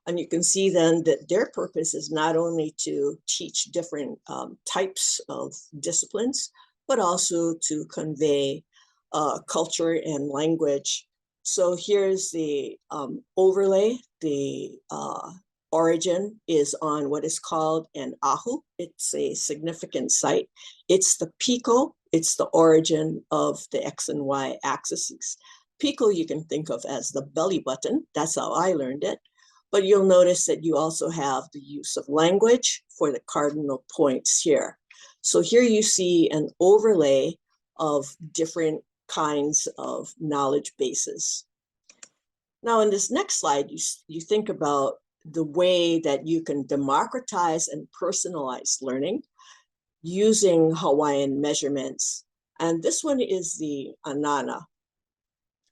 And you can see then that their purpose is not only to teach different types of disciplines, but also to convey culture and language. So here's the overlay. The origin is on what is called an ahu. It's a significant site. It's the pico. It's the origin of the X and Y axes. Pico you can think of as the belly button. That's how I learned it. But you'll notice that you also have the use of language for the cardinal points here. So here you see an overlay of different kinds of knowledge bases. Now in this next slide, you think about the way that you can democratize and personalize learning using Hawaiian measurements. And this one is the Anana.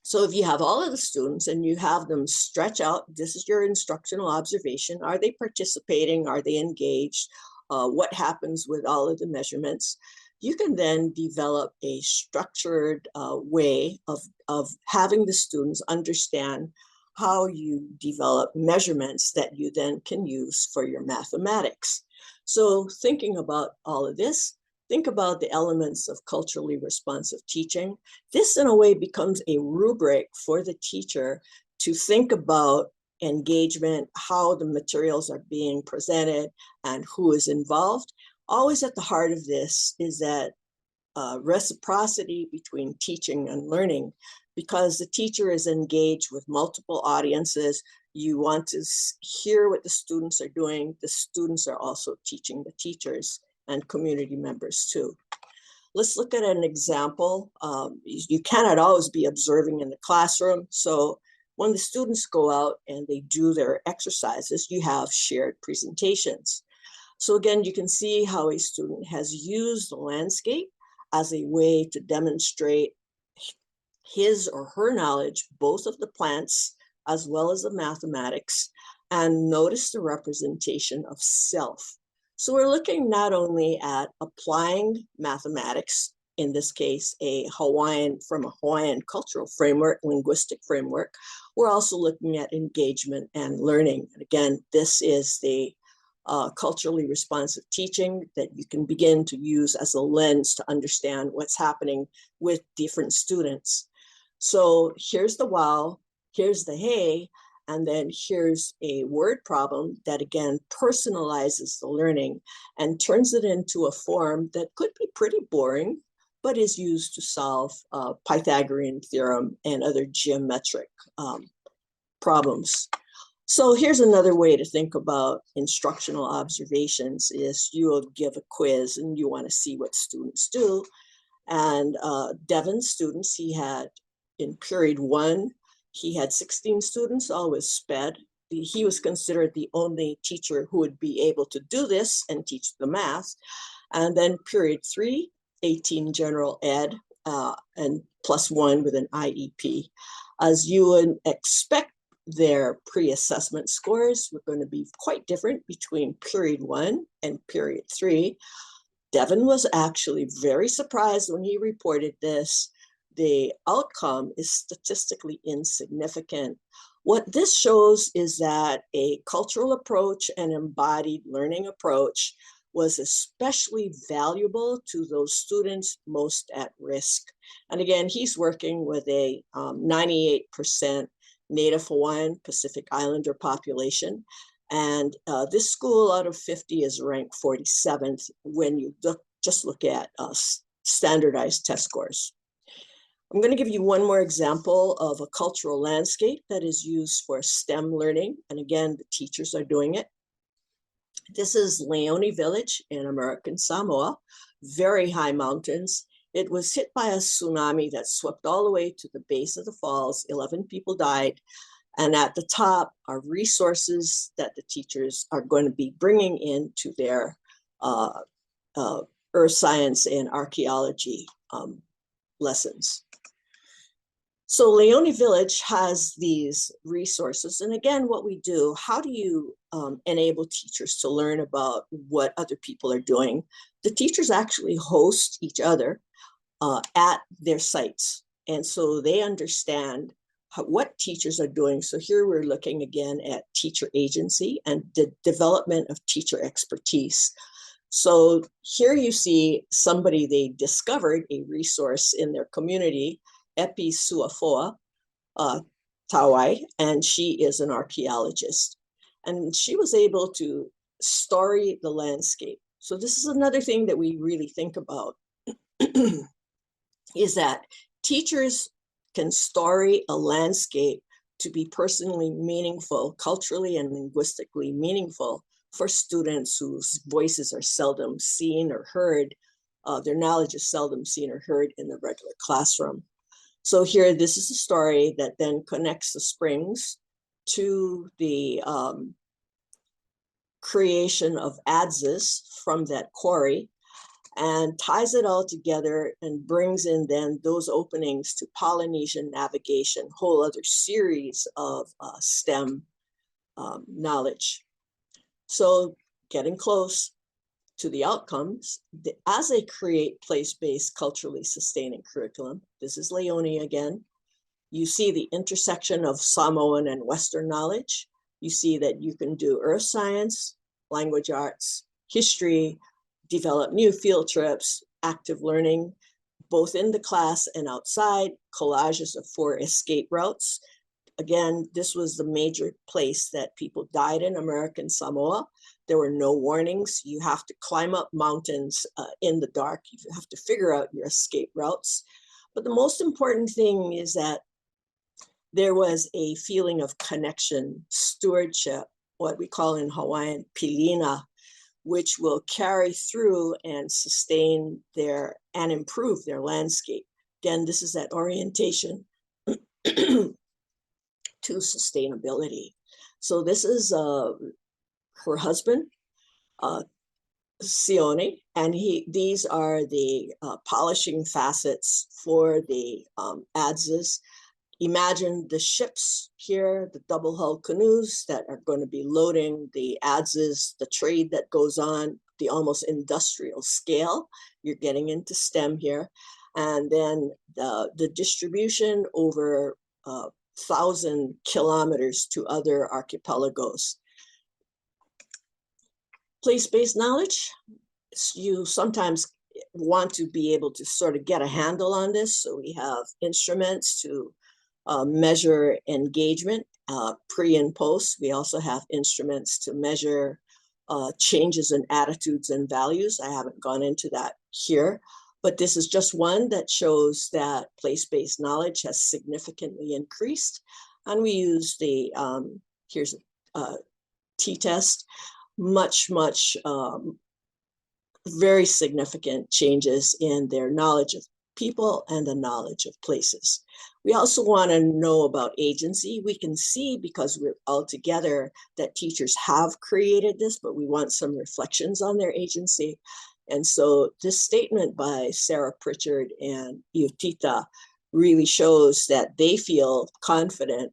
So if you have all of the students and you have them stretch out, this is your instructional observation. Are they participating? Are they engaged? What happens with all of the measurements? You can then develop a structured way of having the students understand how you develop measurements that you then can use for your mathematics. So thinking about all of this, think about the elements of culturally responsive teaching. This in a way becomes a rubric for the teacher to think about engagement, how the materials are being presented, and who is involved. Always at the heart of this is that reciprocity between teaching and learning, because the teacher is engaged with multiple audiences. You want to hear what the students are doing. The students are also teaching the teachers and community members too. Let's look at an example. You cannot always be observing in the classroom. So when the students go out and they do their exercises, you have shared presentations. So again, you can see how a student has used the landscape as a way to demonstrate his or her knowledge, both of the plants as well as the mathematics, and notice the representation of self. So we're looking not only at applying mathematics, in this case, from a Hawaiian cultural framework, linguistic framework, we're also looking at engagement and learning. And again, this is the culturally responsive teaching that you can begin to use as a lens to understand what's happening with different students. So here's the wow, here's the hey, and then here's a word problem that again personalizes the learning and turns it into a form that could be pretty boring, but is used to solve Pythagorean theorem and other geometric problems. So here's another way to think about instructional observations is you will give a quiz and you want to see what students do. And Devin's students, he had in period 1, he had 16 students, always sped. He was considered the only teacher who would be able to do this and teach the math. And then period 3, 18 general ed, and +1 with an IEP. As you would expect, their pre-assessment scores were going to be quite different between period 1 and period 3. Devin was actually very surprised when he reported this. The outcome is statistically insignificant. What this shows is that a cultural approach and embodied learning approach was especially valuable to those students most at risk. And again, he's working with a 98% Native Hawaiian Pacific Islander population. And this school out of 50 is ranked 47th when you just look at standardized test scores. I'm going to give you one more example of a cultural landscape that is used for STEM learning. And again, the teachers are doing it. This is Leone Village in American Samoa, very high mountains. It was hit by a tsunami that swept all the way to the base of the falls. 11 people died. And at the top are resources that the teachers are going to be bringing into their earth science and archaeology lessons. So Leone Village has these resources. And again, what we do, how do you enable teachers to learn about what other people are doing? The teachers actually host each other at their sites. And so they understand what teachers are doing. So here we're looking again at teacher agency and the development of teacher expertise. So here you see somebody, they discovered a resource in their community, Epi Suafoa Tawai, and she is an archaeologist. And she was able to story the landscape. So this is another thing that we really think about, is that teachers can story a landscape to be personally meaningful, culturally and linguistically meaningful for students whose voices are seldom seen or heard. Their knowledge is seldom seen or heard in the regular classroom. So here, this is a story that then connects the springs to the creation of adzes from that quarry, and ties it all together and brings in then those openings to Polynesian navigation, whole other series of STEM knowledge. So getting close to the outcomes, as they create place-based culturally sustaining curriculum, this is Leone again, you see the intersection of Samoan and Western knowledge. You see that you can do earth science, language arts, history, develop new field trips, active learning, both in the class and outside, collages of 4 escape routes. Again, this was the major place that people died in American Samoa. There were no warnings. You have to climb up mountains in the dark. You have to figure out your escape routes. But the most important thing is that there was a feeling of connection, stewardship, what we call in Hawaiian pilina, which will carry through and sustain their and improve their landscape. Again, this is that orientation to sustainability. So this is her husband, Sione, and these are the polishing facets for the adzes. Imagine the ships here, the double hull canoes that are going to be loading the adzes, the trade that goes on, the almost industrial scale. You're getting into STEM here. And then the distribution over 1,000 kilometers to other archipelagos. Place-based knowledge, you sometimes want to be able to sort of get a handle on this. So we have instruments to measure engagement pre and post. We also have instruments to measure changes in attitudes and values. I haven't gone into that here, but this is just one that shows that place-based knowledge has significantly increased. And we use the, here's a t-test, very significant changes in their knowledge of people and the knowledge of places. We also want to know about agency. We can see, because we're all together, that teachers have created this, but we want some reflections on their agency. And so this statement by Sarah Pritchard and Iutita really shows that they feel confident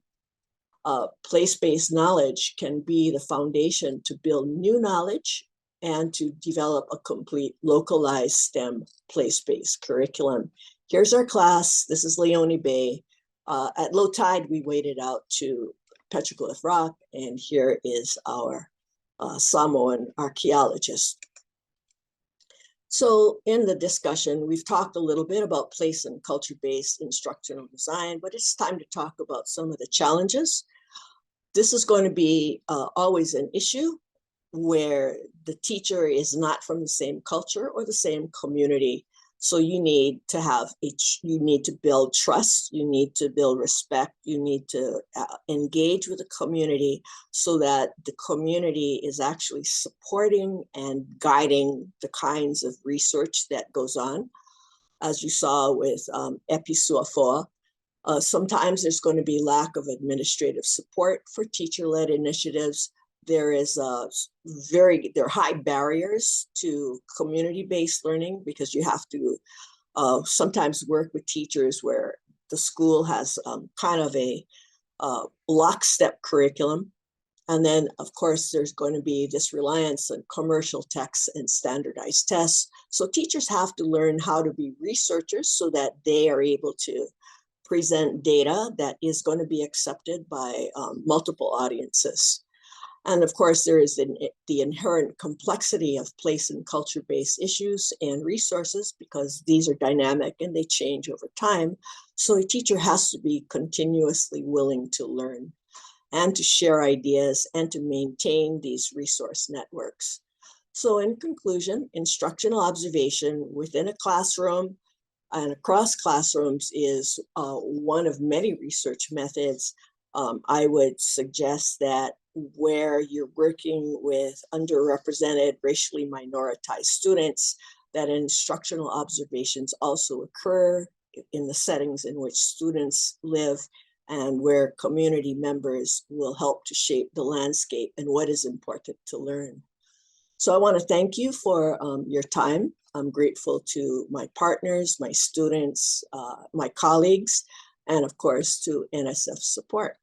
place-based knowledge can be the foundation to build new knowledge and to develop a complete localized STEM place-based curriculum. Here's our class. This is Leone Bay. At low tide, we waded out to Petroglyph Rock, and here is our Samoan archaeologist. So in the discussion, we've talked a little bit about place and culture-based instructional design, but it's time to talk about some of the challenges. This is going to be always an issue where the teacher is not from the same culture or the same community. So you need to build trust, you need to build respect, you need to engage with the community so that the community is actually supporting and guiding the kinds of research that goes on. As you saw with Episuafoa, sometimes there's going to be lack of administrative support for teacher-led initiatives. There are high barriers to community-based learning because you have to sometimes work with teachers where the school has kind of a lockstep curriculum. And then, of course, there's going to be this reliance on commercial texts and standardized tests. So teachers have to learn how to be researchers so that they are able to present data that is going to be accepted by multiple audiences. And of course, there is the inherent complexity of place and culture-based issues and resources because these are dynamic and they change over time. So a teacher has to be continuously willing to learn and to share ideas and to maintain these resource networks. So in conclusion, instructional observation within a classroom and across classrooms is one of many research methods I would suggest that where you're working with underrepresented, racially minoritized students, that instructional observations also occur in the settings in which students live and where community members will help to shape the landscape and what is important to learn. So I want to thank you for your time. I'm grateful to my partners, my students, my colleagues, and of course to NSF support.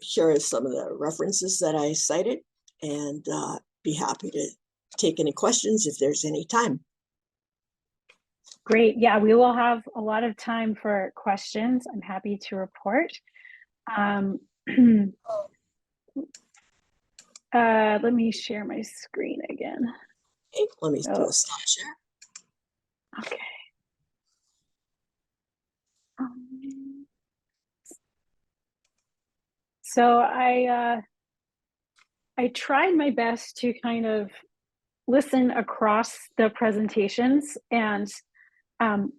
Here are some of the references that I cited, and be happy to take any questions if there's any time. Great. Yeah, we will have a lot of time for questions. I'm happy to report. Let me share my screen again. Okay, let me do a stop share. Okay. So I tried my best to kind of listen across the presentations, and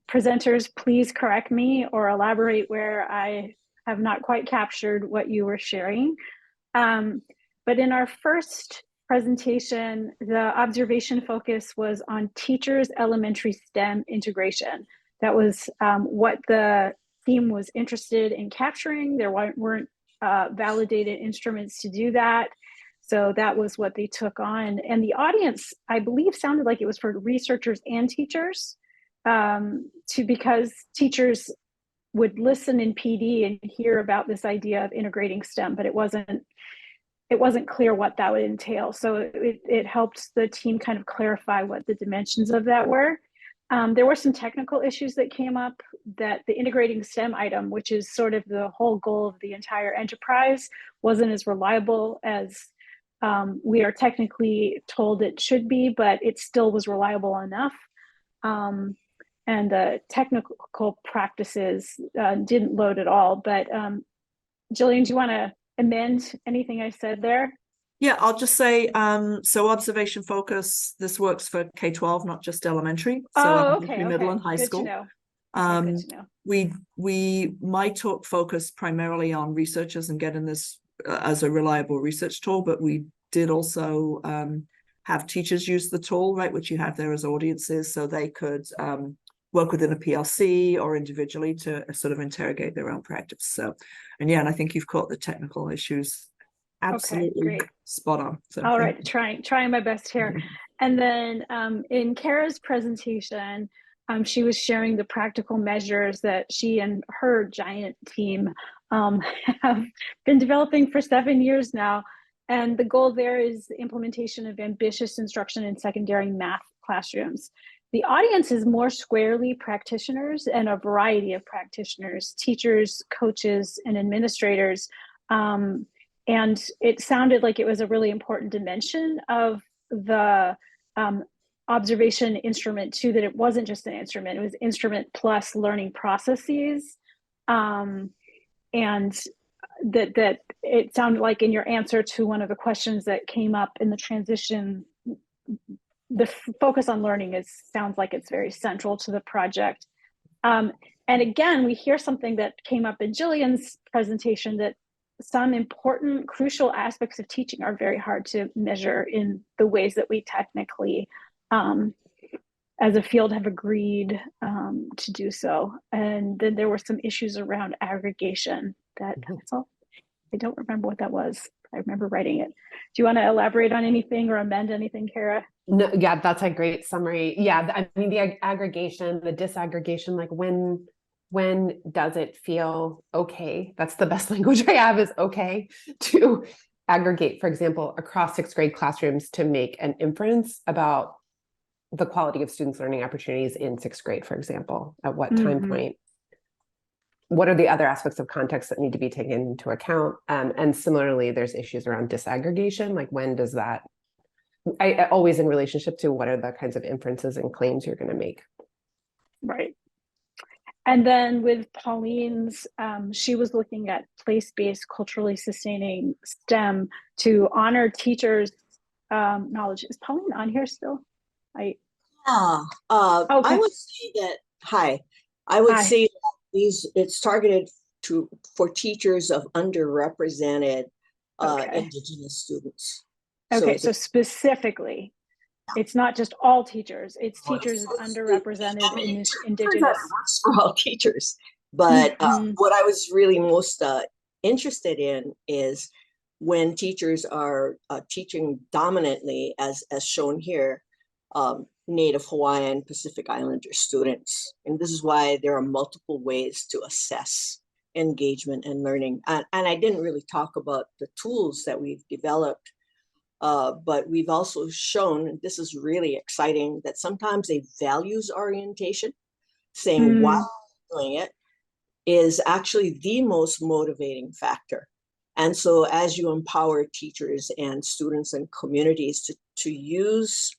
presenters, please correct me or elaborate where I have not quite captured what you were sharing. But in our first presentation, the observation focus was on teachers' elementary STEM integration. That was what the team was interested in capturing. There weren't validated instruments to do that. So that was what they took on. And the audience, I believe, sounded like it was for researchers and teachers, because teachers would listen in PD and hear about this idea of integrating STEM, but it wasn't clear what that would entail. So it helped the team kind of clarify what the dimensions of that were. There were some technical issues that came up, that the integrating STEM item, which is sort of the whole goal of the entire enterprise, wasn't as reliable as we are technically told it should be, but it still was reliable enough. And the technical practices didn't load at all. But Jillian, do you want to amend anything I said there? Yeah, I'll just say, so observation focus, this works for K-12, not just elementary. So okay. middle and high Good school. To know. Okay, good to know. My talk focused primarily on researchers and getting this as a reliable research tool, but we did also have teachers use the tool, right, which you have there as audiences, so they could work within a PLC or individually to sort of interrogate their own practice. So, and I think you've caught the technical issues absolutely spot on. So all right, trying my best here. And then in Kara's presentation, she was sharing the practical measures that she and her giant team have been developing for 7 years now. And the goal there is the implementation of ambitious instruction in secondary math classrooms. The audience is more squarely practitioners, and a variety of practitioners, teachers, coaches, and administrators. And it sounded like it was a really important dimension of the observation instrument too, that it wasn't just an instrument, it was instrument plus learning processes. And that it sounded like in your answer to one of the questions that came up in the transition, the focus on learning sounds like it's very central to the project. And again, we hear something that came up in Jillian's presentation, that some important, crucial aspects of teaching are very hard to measure in the ways that we technically, as a field, have agreed to do so. And then there were some issues around aggregation. That's all. I don't remember what that was. I remember writing it. Do you want to elaborate on anything or amend anything, Kara? No, yeah, that's a great summary. Yeah, I mean, the aggregation, the disaggregation, like when does it feel okay? That's the best language I have, is okay to aggregate, for example, across 6th grade classrooms to make an inference about the quality of students' learning opportunities in 6th grade, for example. At what time point? What are the other aspects of context that need to be taken into account? And similarly, there's issues around disaggregation, like when does that, I always in relationship to what are the kinds of inferences and claims you're going to make. Right. And then with Pauline's, she was looking at place-based, culturally sustaining STEM to honor teachers' knowledge. Is Pauline on here still? I would say that, I would say that it's targeted for teachers of underrepresented Okay. Indigenous students. So Okay, it's so specifically, it's not just all teachers, it's teachers of underrepresented I mean, in turns out Indigenous. it works for all teachers. But Mhm. what I was really most interested in is when teachers are teaching dominantly, as shown here, Native Hawaiian Pacific Islander students. And this is why there are multiple ways to assess engagement and learning. And I didn't really talk about the tools that we've developed, but we've also shown, and this is really exciting, that sometimes a values orientation, saying why we're doing it, is actually the most motivating factor. And so as you empower teachers and students and communities to use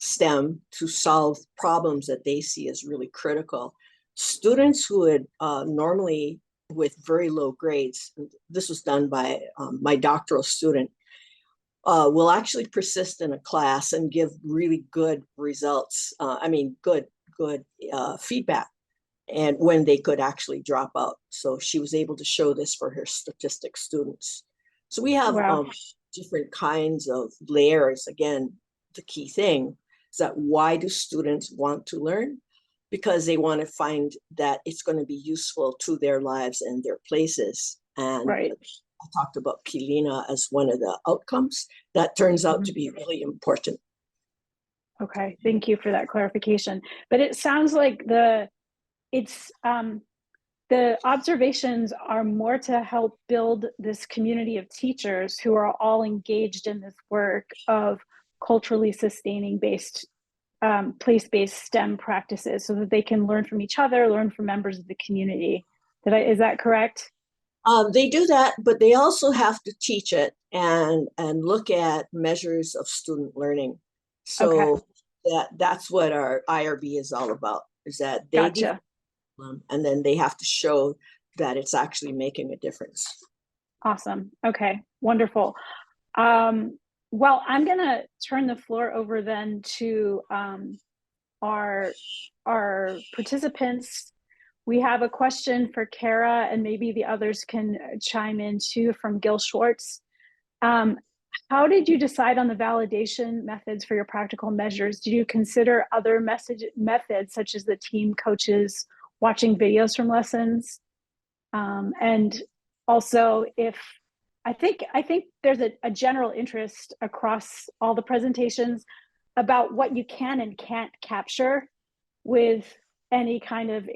STEM to solve problems that they see as really critical, students who would normally with very low grades, this was done by my doctoral student, will actually persist in a class and give really good results. Good feedback, and when they could actually drop out. So she was able to show this for her statistics students. So we have Wow. different kinds of layers. Again, the key thing is that why do students want to learn? Because they want to find that it's going to be useful to their lives and their places. And Right. I talked about Kilina as one of the outcomes. That turns out to be really important. Okay, thank you for that clarification. But it sounds like the observations are more to help build this community of teachers who are all engaged in this work of culturally sustaining based place-based STEM practices, so that they can learn from each other, learn from members of the community. Is that correct? They do that, but they also have to teach it and look at measures of student learning. So that's what our IRB is all about, is that they Gotcha. and then they have to show that it's actually making a difference. Awesome. Okay, wonderful. Well, I'm going to turn the floor over then to our participants. We have a question for Kara, and maybe the others can chime in too, from Gil Schwartz. How did you decide on the validation methods for your practical measures? Did you consider other methods, such as the team coaches watching videos from lessons? And also, I think there's a general interest across all the presentations about what you can and can't capture with any kind of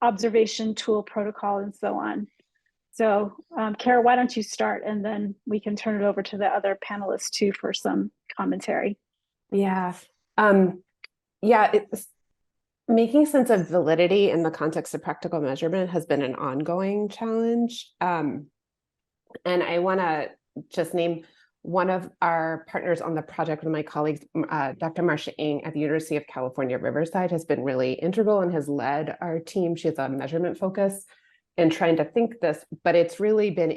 observation tool, protocol, and so on. So Kara, why don't you start, and then we can turn it over to the other panelists too for some commentary. Yeah. It's making sense of validity in the context of practical measurement has been an ongoing challenge. And I want to just name one of our partners on the project with my colleagues, Dr. Marcia Ng at the University of California, Riverside, has been really integral and has led our team. She has a measurement focus in trying to think this, but it's really been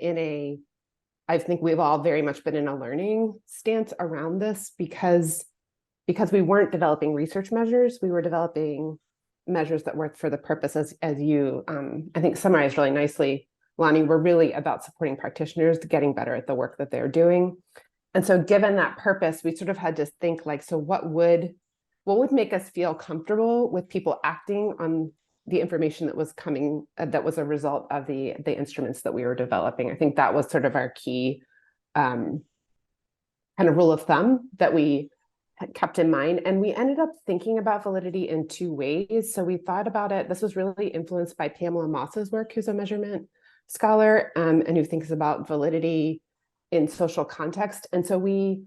I think we've all very much been in a learning stance around this because we weren't developing research measures, we were developing measures that worked for the purpose, as you, I think, summarized really nicely, Lonnie. We're really about supporting practitioners getting better at the work that they're doing. And so given that purpose, we sort of had to think like, so what would make us feel comfortable with people acting on the information that was coming, that was a result of the instruments that we were developing. I think that was sort of our key kind of rule of thumb that we had kept in mind. And we ended up thinking about validity in two ways. So we thought about it, this was really influenced by Pamela Moss's work, who's a measurement scholar, and who thinks about validity in social context. And so we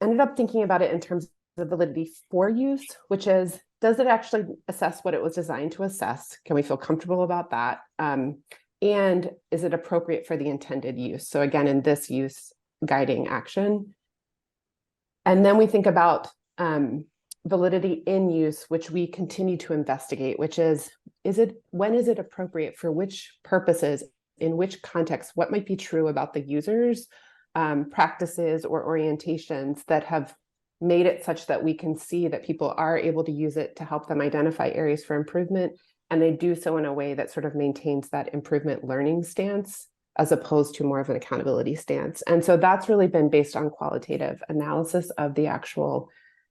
ended up thinking about it in terms of validity for use, which is, does it actually assess what it was designed to assess? Can we feel comfortable about that? And is it appropriate for the intended use? So again, in this use guiding action. And then we think about validity in use, which we continue to investigate, which is when is it appropriate for which purposes, in which context, what might be true about the users, practices or orientations that have made it such that we can see that people are able to use it to help them identify areas for improvement. And they do so in a way that sort of maintains that improvement learning stance, as opposed to more of an accountability stance. And so that's really been based on qualitative analysis of the actual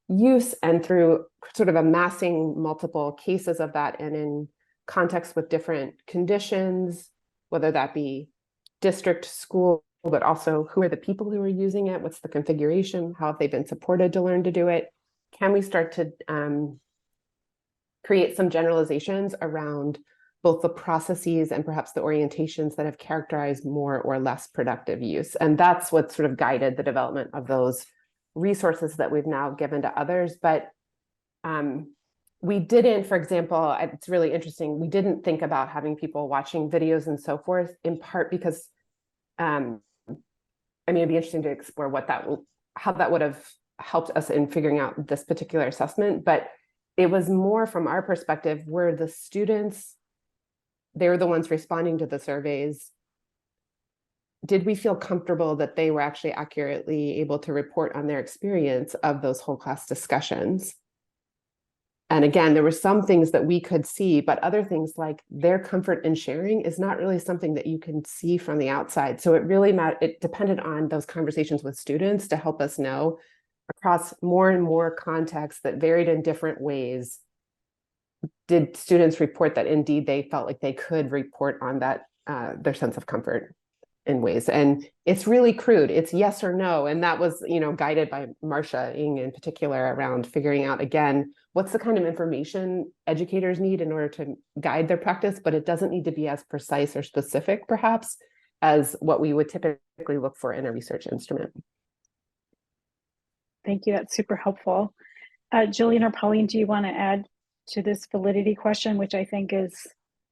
use, and through sort of amassing multiple cases of that and in context with different conditions, whether that be district, school, but also who are the people who are using it, what's the configuration, how have they been supported to learn to do it? Can we start to create some generalizations around both the processes and perhaps the orientations that have characterized more or less productive use? And that's what sort of guided the development of those resources that we've now given to others. But we didn't, for example, it's really interesting, we didn't think about having people watching videos and so forth, in part because, I mean, it'd be interesting to explore how that would have helped us in figuring out this particular assessment. But it was more from our perspective, where the students, they were the ones responding to the surveys. Did we feel comfortable that they were actually accurately able to report on their experience of those whole class discussions? And again, there were some things that we could see, but other things like their comfort in sharing is not really something that you can see from the outside. So it really it depended on those conversations with students to help us know across more and more contexts that varied in different ways. Did students report that indeed they felt like they could report on that, their sense of comfort in ways? And it's really crude. It's yes or no. And that was, guided by Marcia Ng in particular around figuring out, again, what's the kind of information educators need in order to guide their practice, but it doesn't need to be as precise or specific, perhaps, as what we would typically look for in a research instrument. Thank you. That's super helpful. Jillian or Pauline, do you want to add to this validity question, which I think is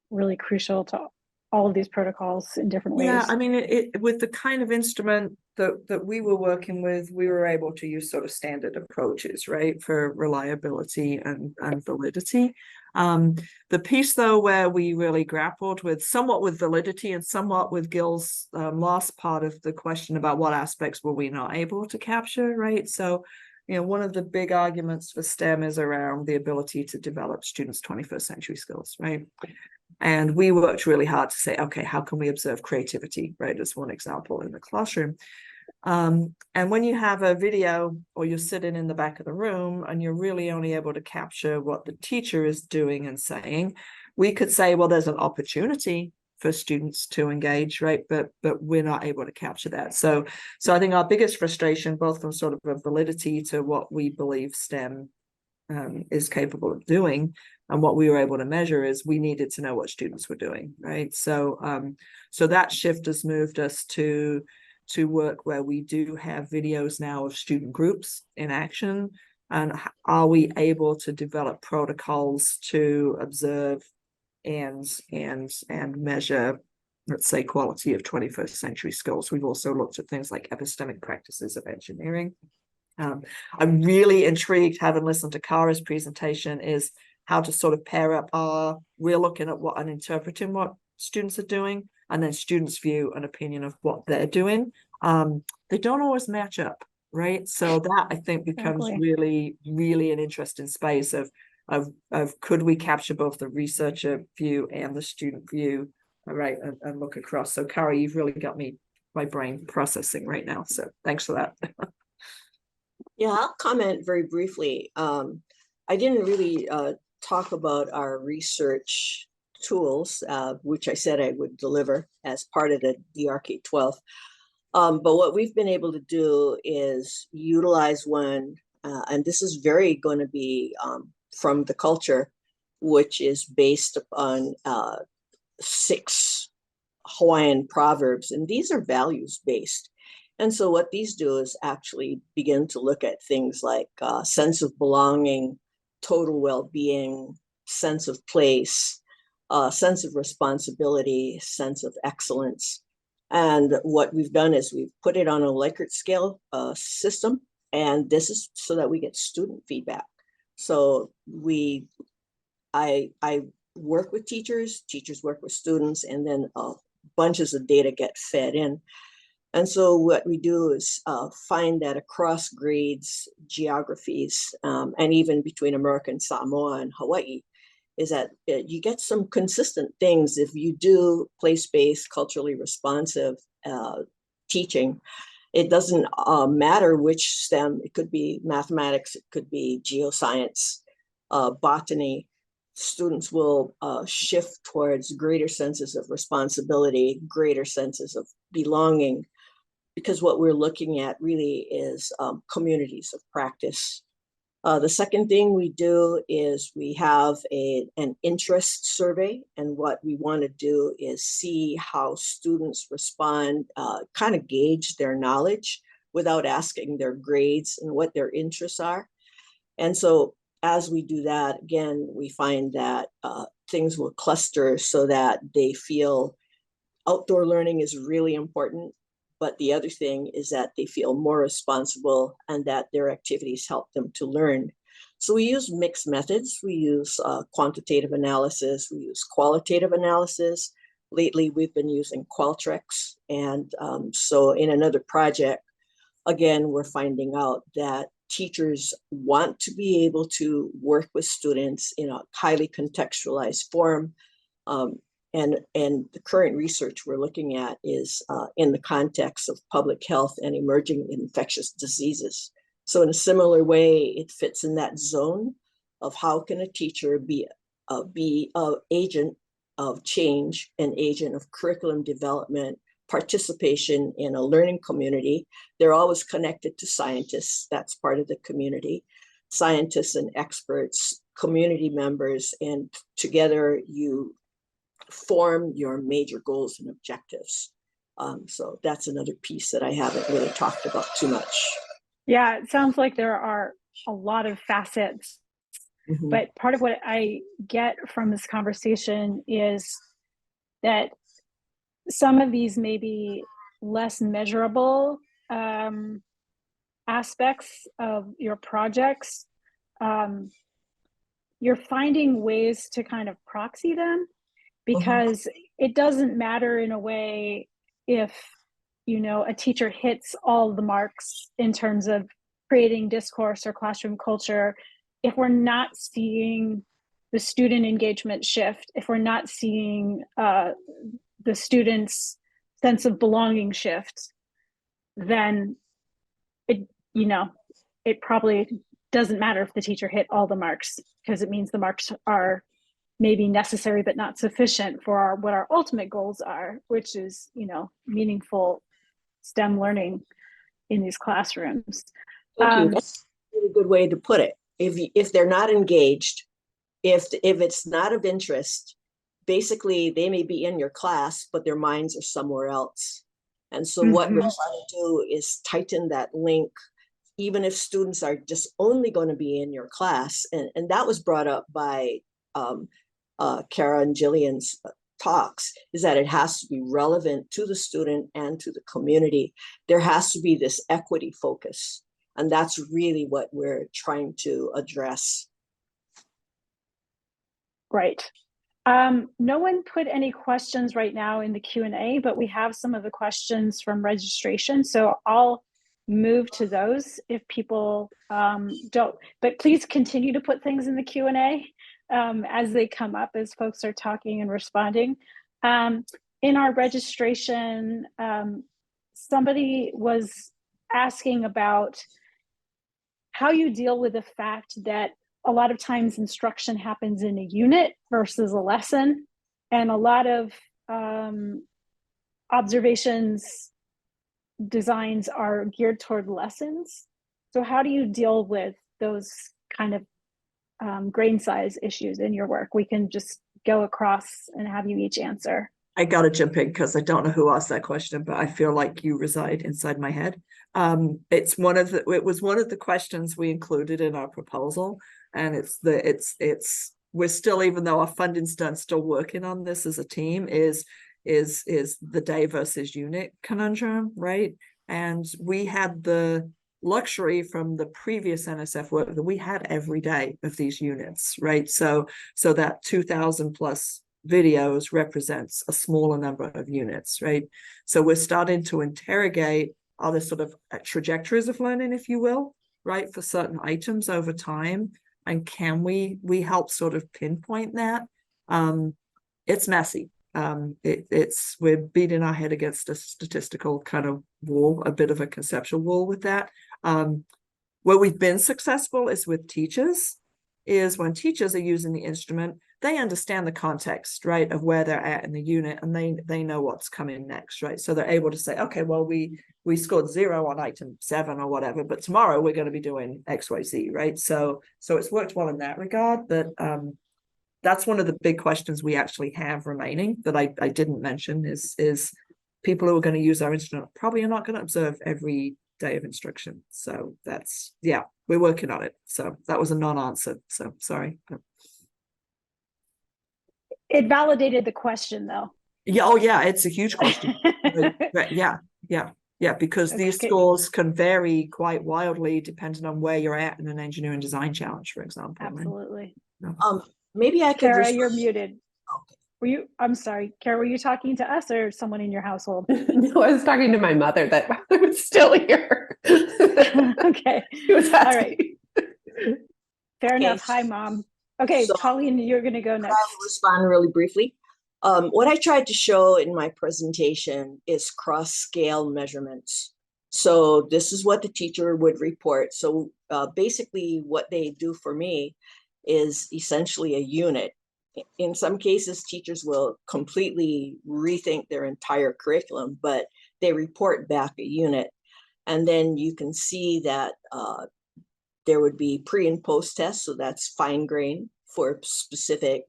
really crucial to all of these protocols in different ways? Yeah, I mean, with the kind of instrument that we were working with, we were able to use sort of standard approaches, right, for reliability and validity. The piece, though, where we really grappled with somewhat with validity and somewhat with Gil's last part of the question about what aspects were we not able to capture, right? So, one of the big arguments for STEM is around the ability to develop students' 21st century skills, right? And we worked really hard to say, okay, how can we observe creativity, right? As one example in the classroom. And when you have a video or you're sitting in the back of the room and you're really only able to capture what the teacher is doing and saying, we could say, well, there's an opportunity for students to engage, right? But we're not able to capture that. So I think our biggest frustration, both from sort of a validity to what we believe STEM is capable of doing, and what we were able to measure, is we needed to know what students were doing, right? So that shift has moved us to work where we do have videos now of student groups in action, and are we able to develop protocols to observe and measure, let's say, quality of 21st century skills. We've also looked at things like epistemic practices of engineering. I'm really intrigued, having listened to Kara's presentation, is how to sort of pair up we're looking at what and interpreting what students are doing, and then students' view and opinion of what they're doing. They don't always match up, right? So that, I think, becomes really, really an interesting space of could we capture both the researcher view and the student view, right, and look across. So Kara, you've really got my brain processing right now. So thanks for that. Yeah, I'll comment very briefly. I didn't really talk about our research tools, which I said I would deliver as part of the DRK 12. But what we've been able to do is utilize one, and this is very going to be from the culture, which is based upon 6 Hawaiian proverbs, and these are values-based. And so what these do is actually begin to look at things like sense of belonging, total well-being, sense of place, sense of responsibility, sense of excellence. And what we've done is we've put it on a Likert scale system, and this is so that we get student feedback. So I work with teachers work with students, and then bunches of data get fed in. And so what we do is find that across grades, geographies, and even between American Samoa and Hawaii, is that you get some consistent things if you do place-based, culturally responsive teaching. It doesn't matter which STEM, it could be mathematics, it could be geoscience, botany. Students will shift towards greater senses of responsibility, greater senses of belonging, because what we're looking at really is communities of practice. The second thing we do is we have an interest survey, and what we want to do is see how students respond, kind of gauge their knowledge without asking their grades and what their interests are. And so as we do that, again, we find that things will cluster so that they feel outdoor learning is really important. But the other thing is that they feel more responsible and that their activities help them to learn. So we use mixed methods. We use quantitative analysis. We use qualitative analysis. Lately, we've been using Qualtrics. And so in another project, again, we're finding out that teachers want to be able to work with students in a highly contextualized form. And the current research we're looking at is in the context of public health and emerging infectious diseases. So in a similar way, it fits in that zone of how can a teacher be an agent of change, an agent of curriculum development, participation in a learning community. They're always connected to scientists. That's part of the community. Scientists and experts, community members, and together you form your major goals and objectives. So that's another piece that I haven't really talked about too much. Yeah, it sounds like there are a lot of facets, but part of what I get from this conversation is that some of these may be less measurable aspects of your projects. You're finding ways to kind of proxy them, because it doesn't matter in a way if, you know, a teacher hits all the marks in terms of creating discourse or classroom culture, if we're not seeing the student engagement shift, if we're not seeing the students' sense of belonging shift, then it, you know, it probably doesn't matter if the teacher hit all the marks, because it means the marks are maybe necessary but not sufficient for what our ultimate goals are, which is, you know, meaningful STEM learning in these classrooms. Thank you. That's a really good way to put it. If they're not engaged, if it's not of interest, basically they may be in your class, but their minds are somewhere else. And so what we're trying to do is tighten that link, even if students are just only going to be in your class. And that was brought up by Kara and Jillian's talks, is that it has to be relevant to the student and to the community. There has to be this equity focus. And that's really what we're trying to address. Right. No one put any questions right now in the Q&A, but we have some of the questions from registration. So I'll move to those if people don't, but please continue to put things in the Q&A as they come up, as folks are talking and responding. In our registration, somebody was asking about how you deal with the fact that a lot of times instruction happens in a unit versus a lesson, and a lot of observations designs are geared toward lessons. So how do you deal with those kind of grain size issues in your work? We can just go across and have you each answer. I got to jump in because I don't know who asked that question, but I feel like you reside inside my head. It was one of the questions we included in our proposal, and we're still, even though our funding's done, still working on this as a team, is the day versus unit conundrum, right? And we had the luxury from the previous NSF work that we had every day of these units, right? So that 2,000 plus videos represents a smaller number of units, right? So we're starting to interrogate other sort of trajectories of learning, if you will, right, for certain items over time. And can we help sort of pinpoint that? It's messy. We're beating our head against a statistical kind of wall, a bit of a conceptual wall with that. Where we've been successful is with teachers, is when teachers are using the instrument, they understand the context, right, of where they're at in the unit, and they know what's coming next, right? So they're able to say, okay, well, we scored 0 on item 7 or whatever, but tomorrow we're going to be doing X, Y, Z, right? So it's worked well in that regard, but that's one of the big questions we actually have remaining that I didn't mention is people who are going to use our instrument probably are not going to observe every day of instruction. So that's, yeah, we're working on it. So that was a non-answer. So sorry. It validated the question though. Yeah. Oh yeah. It's a huge question. But yeah. Because these scores can vary quite wildly depending on where you're at in an engineering design challenge, for example. Absolutely. Right? Maybe I could. Kara, you're muted. Okay. I'm sorry, Kara, were you talking to us or someone in your household? No, I was talking to my mother that I was still here. Okay. Was All right. Fair enough. Hi, So, Mom. Okay, Pauline, you're going to go next. I'll respond really briefly. What I tried to show in my presentation is cross-scale measurements. So this is what the teacher would report. So basically what they do for me is essentially a unit. In some cases, teachers will completely rethink their entire curriculum, but they report back a unit. And then you can see that there would be pre and post tests. So that's fine grain for specific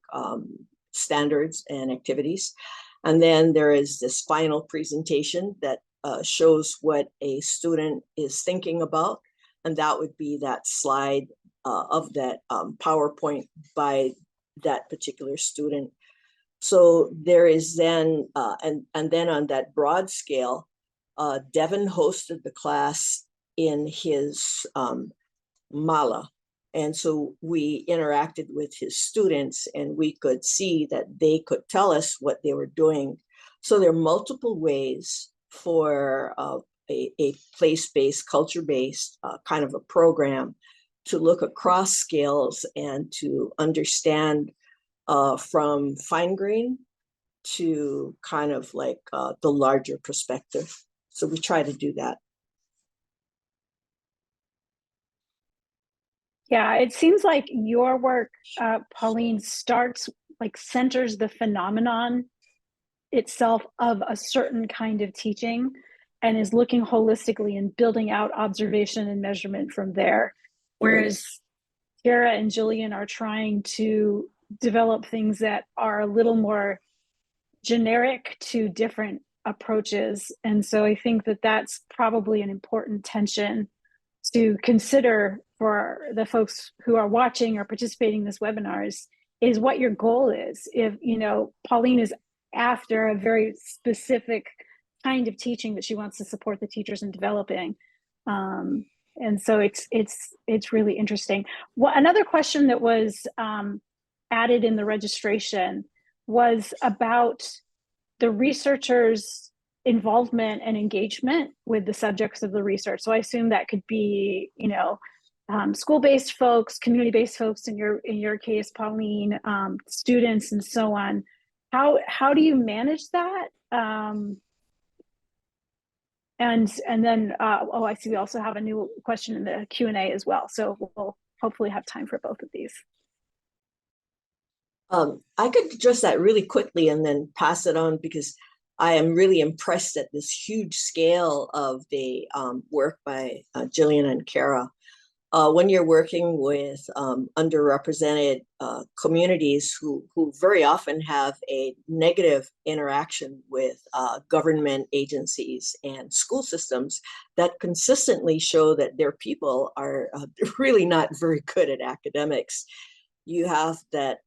standards and activities. And then there is this final presentation that shows what a student is thinking about. And that would be that slide of that PowerPoint by that particular student. So there is then, and then on that broad scale, Devin hosted the class in his Mala. And so we interacted with his students and we could see that they could tell us what they were doing. So there are multiple ways for a place-based, culture-based kind of a program to look across scales and to understand from fine grain to kind of like the larger perspective. So we try to do that. Yeah, it seems like your work, Pauline, centers the phenomenon itself of a certain kind of teaching and is looking holistically and building out observation and measurement from there. Whereas Kara and Jillian are trying to develop things that are a little more generic to different approaches. And so I think that that's probably an important tension to consider for the folks who are watching or participating in this webinar is what your goal is. If, Pauline is after a very specific kind of teaching that she wants to support the teachers in developing. And so it's really interesting. Another question that was added in the registration was about the researchers' involvement and engagement with the subjects of the research. So I assume that could be, school-based folks, community-based folks in your case, Pauline, students, and so on. How do you manage that? And then, I see we also have a new question in the Q&A as well. So we'll hopefully have time for both of these. I could address that really quickly and then pass it on because I am really impressed at this huge scale of the work by Jillian and Kara. When you're working with underrepresented communities who very often have a negative interaction with government agencies and school systems that consistently show that their people are really not very good at academics, you have that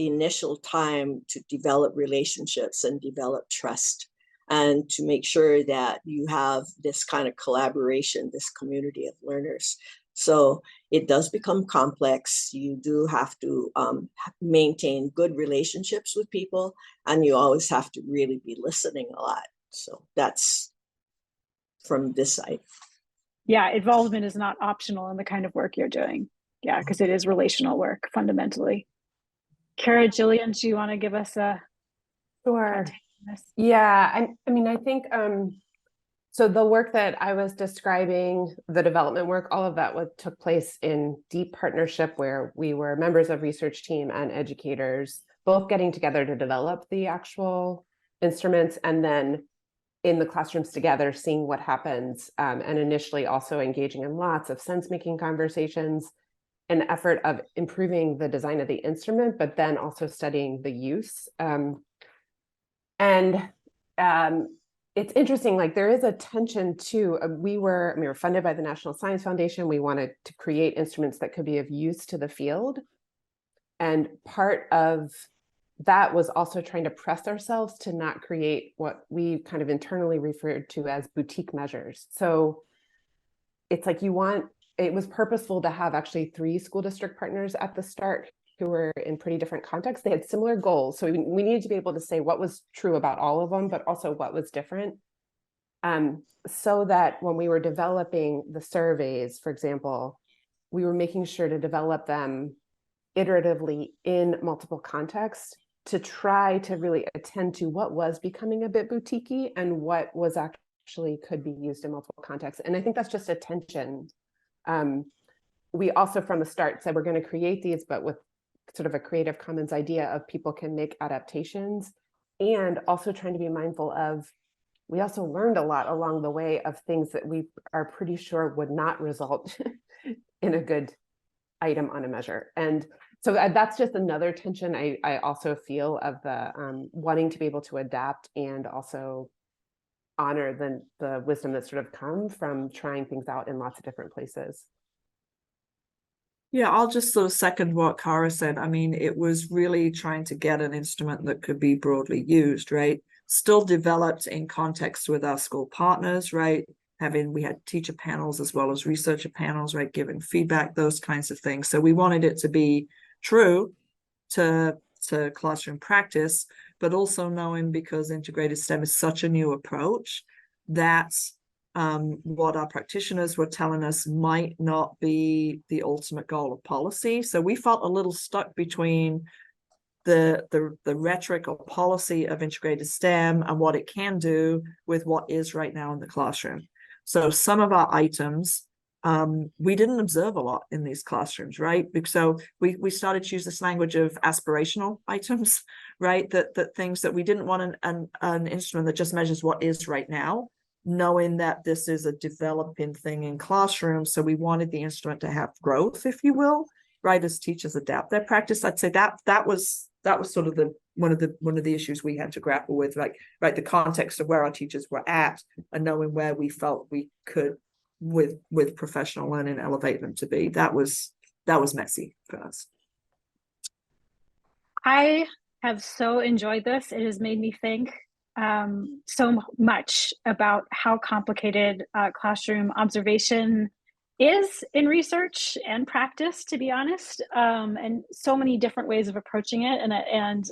initial time to develop relationships and develop trust and to make sure that you have this kind of collaboration, this community of learners. So it does become complex. You do have to maintain good relationships with people, and you always have to really be listening a lot. So that's from this side. Yeah, involvement is not optional in the kind of work you're doing. Yeah, because it is relational work fundamentally. Kara, Jillian, do you want to give us a Sure. take on this? Yeah, I mean, I think so the work that I was describing, the development work, all of that took place in deep partnership where we were members of research team and educators, both getting together to develop the actual instruments and then in the classrooms together, seeing what happens, and initially also engaging in lots of sense-making conversations, an effort of improving the design of the instrument, but then also studying the use. It's interesting, like there is a tension too. We were funded by the National Science Foundation. We wanted to create instruments that could be of use to the field. And part of that was also trying to press ourselves to not create what we kind of internally referred to as boutique measures. So it's like it was purposeful to have actually 3 school district partners at the start who were in pretty different contexts. They had similar goals. So we needed to be able to say what was true about all of them, but also what was different. So that when we were developing the surveys, for example, we were making sure to develop them iteratively in multiple contexts to try to really attend to what was becoming a bit boutique-y and what was actually could be used in multiple contexts. And I think that's just a tension. We also from the start said we're going to create these, but with sort of a Creative Commons idea of people can make adaptations, and also trying to be mindful of, we also learned a lot along the way of things that we are pretty sure would not result in a good item on a measure. And so that's just another tension I also feel of the wanting to be able to adapt and also honor the wisdom that sort of come from trying things out in lots of different places. Yeah, I'll just sort of second what Kara said. I mean, it was really trying to get an instrument that could be broadly used, right? Still developed in context with our school partners, right? We had teacher panels as well as researcher panels, right? Giving feedback, those kinds of things. So we wanted it to be true to classroom practice, but also knowing, because integrated STEM is such a new approach, that's what our practitioners were telling us might not be the ultimate goal of policy. So we felt a little stuck between the rhetoric or policy of integrated STEM and what it can do with what is right now in the classroom. So some of our items, we didn't observe a lot in these classrooms, right? So we started to use this language of aspirational items, right? That things that we didn't want an instrument that just measures what is right now, knowing that this is a developing thing in classrooms. So we wanted the instrument to have growth, if you will, right? As teachers adapt their practice. I'd say that was sort of one of the issues we had to grapple with, like, right, the context of where our teachers were at and knowing where we felt we could with professional learning elevate them to be. That was messy for us. I have so enjoyed this. It has made me think so much about how complicated classroom observation is in research and practice, to be honest, and so many different ways of approaching it. And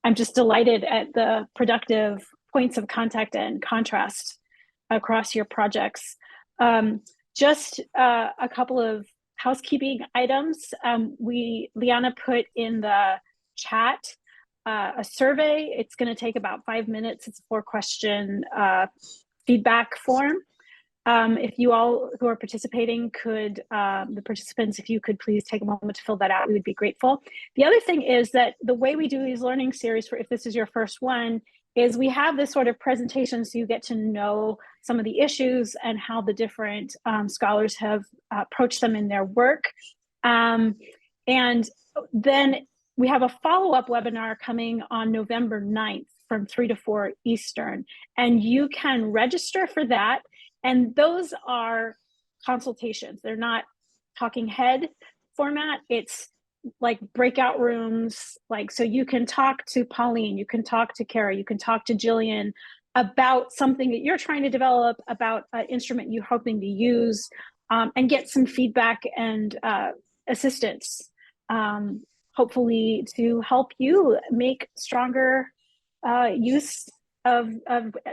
I'm just delighted at the productive points of contact and contrast across your projects. Just a couple of housekeeping items. Liana put in the chat a survey. It's going to take about 5 minutes. It's a 4-question feedback form. If you all who are participating the participants, if you could please take a moment to fill that out, we would be grateful. The other thing is that the way we do these learning series, for if this is your first one, is we have this sort of presentation so you get to know some of the issues and how the different scholars have approached them in their work. And then we have a follow-up webinar coming on November 9th from 3 to 4 Eastern, and you can register for that. And those are consultations. They're not talking head format. It's like breakout rooms. Like, so you can talk to Pauline, you can talk to Kara, you can talk to Jillian about something that you're trying to develop, about an instrument you're hoping to use. and get some feedback and assistance, hopefully to help you make stronger use of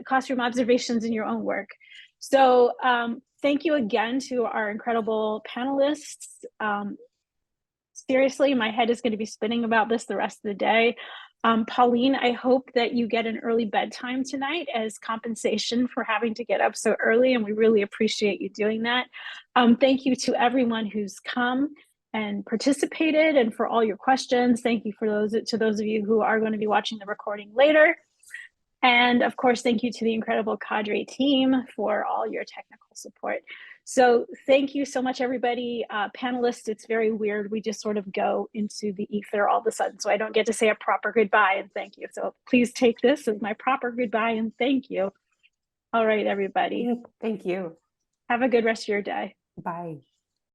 classroom observations in your own work. So thank you again to our incredible panelists. Seriously, my head is going to be spinning about this the rest of the day. Pauline, I hope that you get an early bedtime tonight as compensation for having to get up so early, and we really appreciate you doing that. Thank you to everyone who's come and participated, and for all your questions. Thank you for those of you who are going to be watching the recording later. And of course, thank you to the incredible CADRE team for all your technical support. So thank you so much, everybody. Panelists, it's very weird. We just sort of go into the ether all of a sudden. So I don't get to say a proper goodbye and thank you. So please take this as my proper goodbye and thank you. All right, everybody. Thank you. Have a good rest of your day. Bye.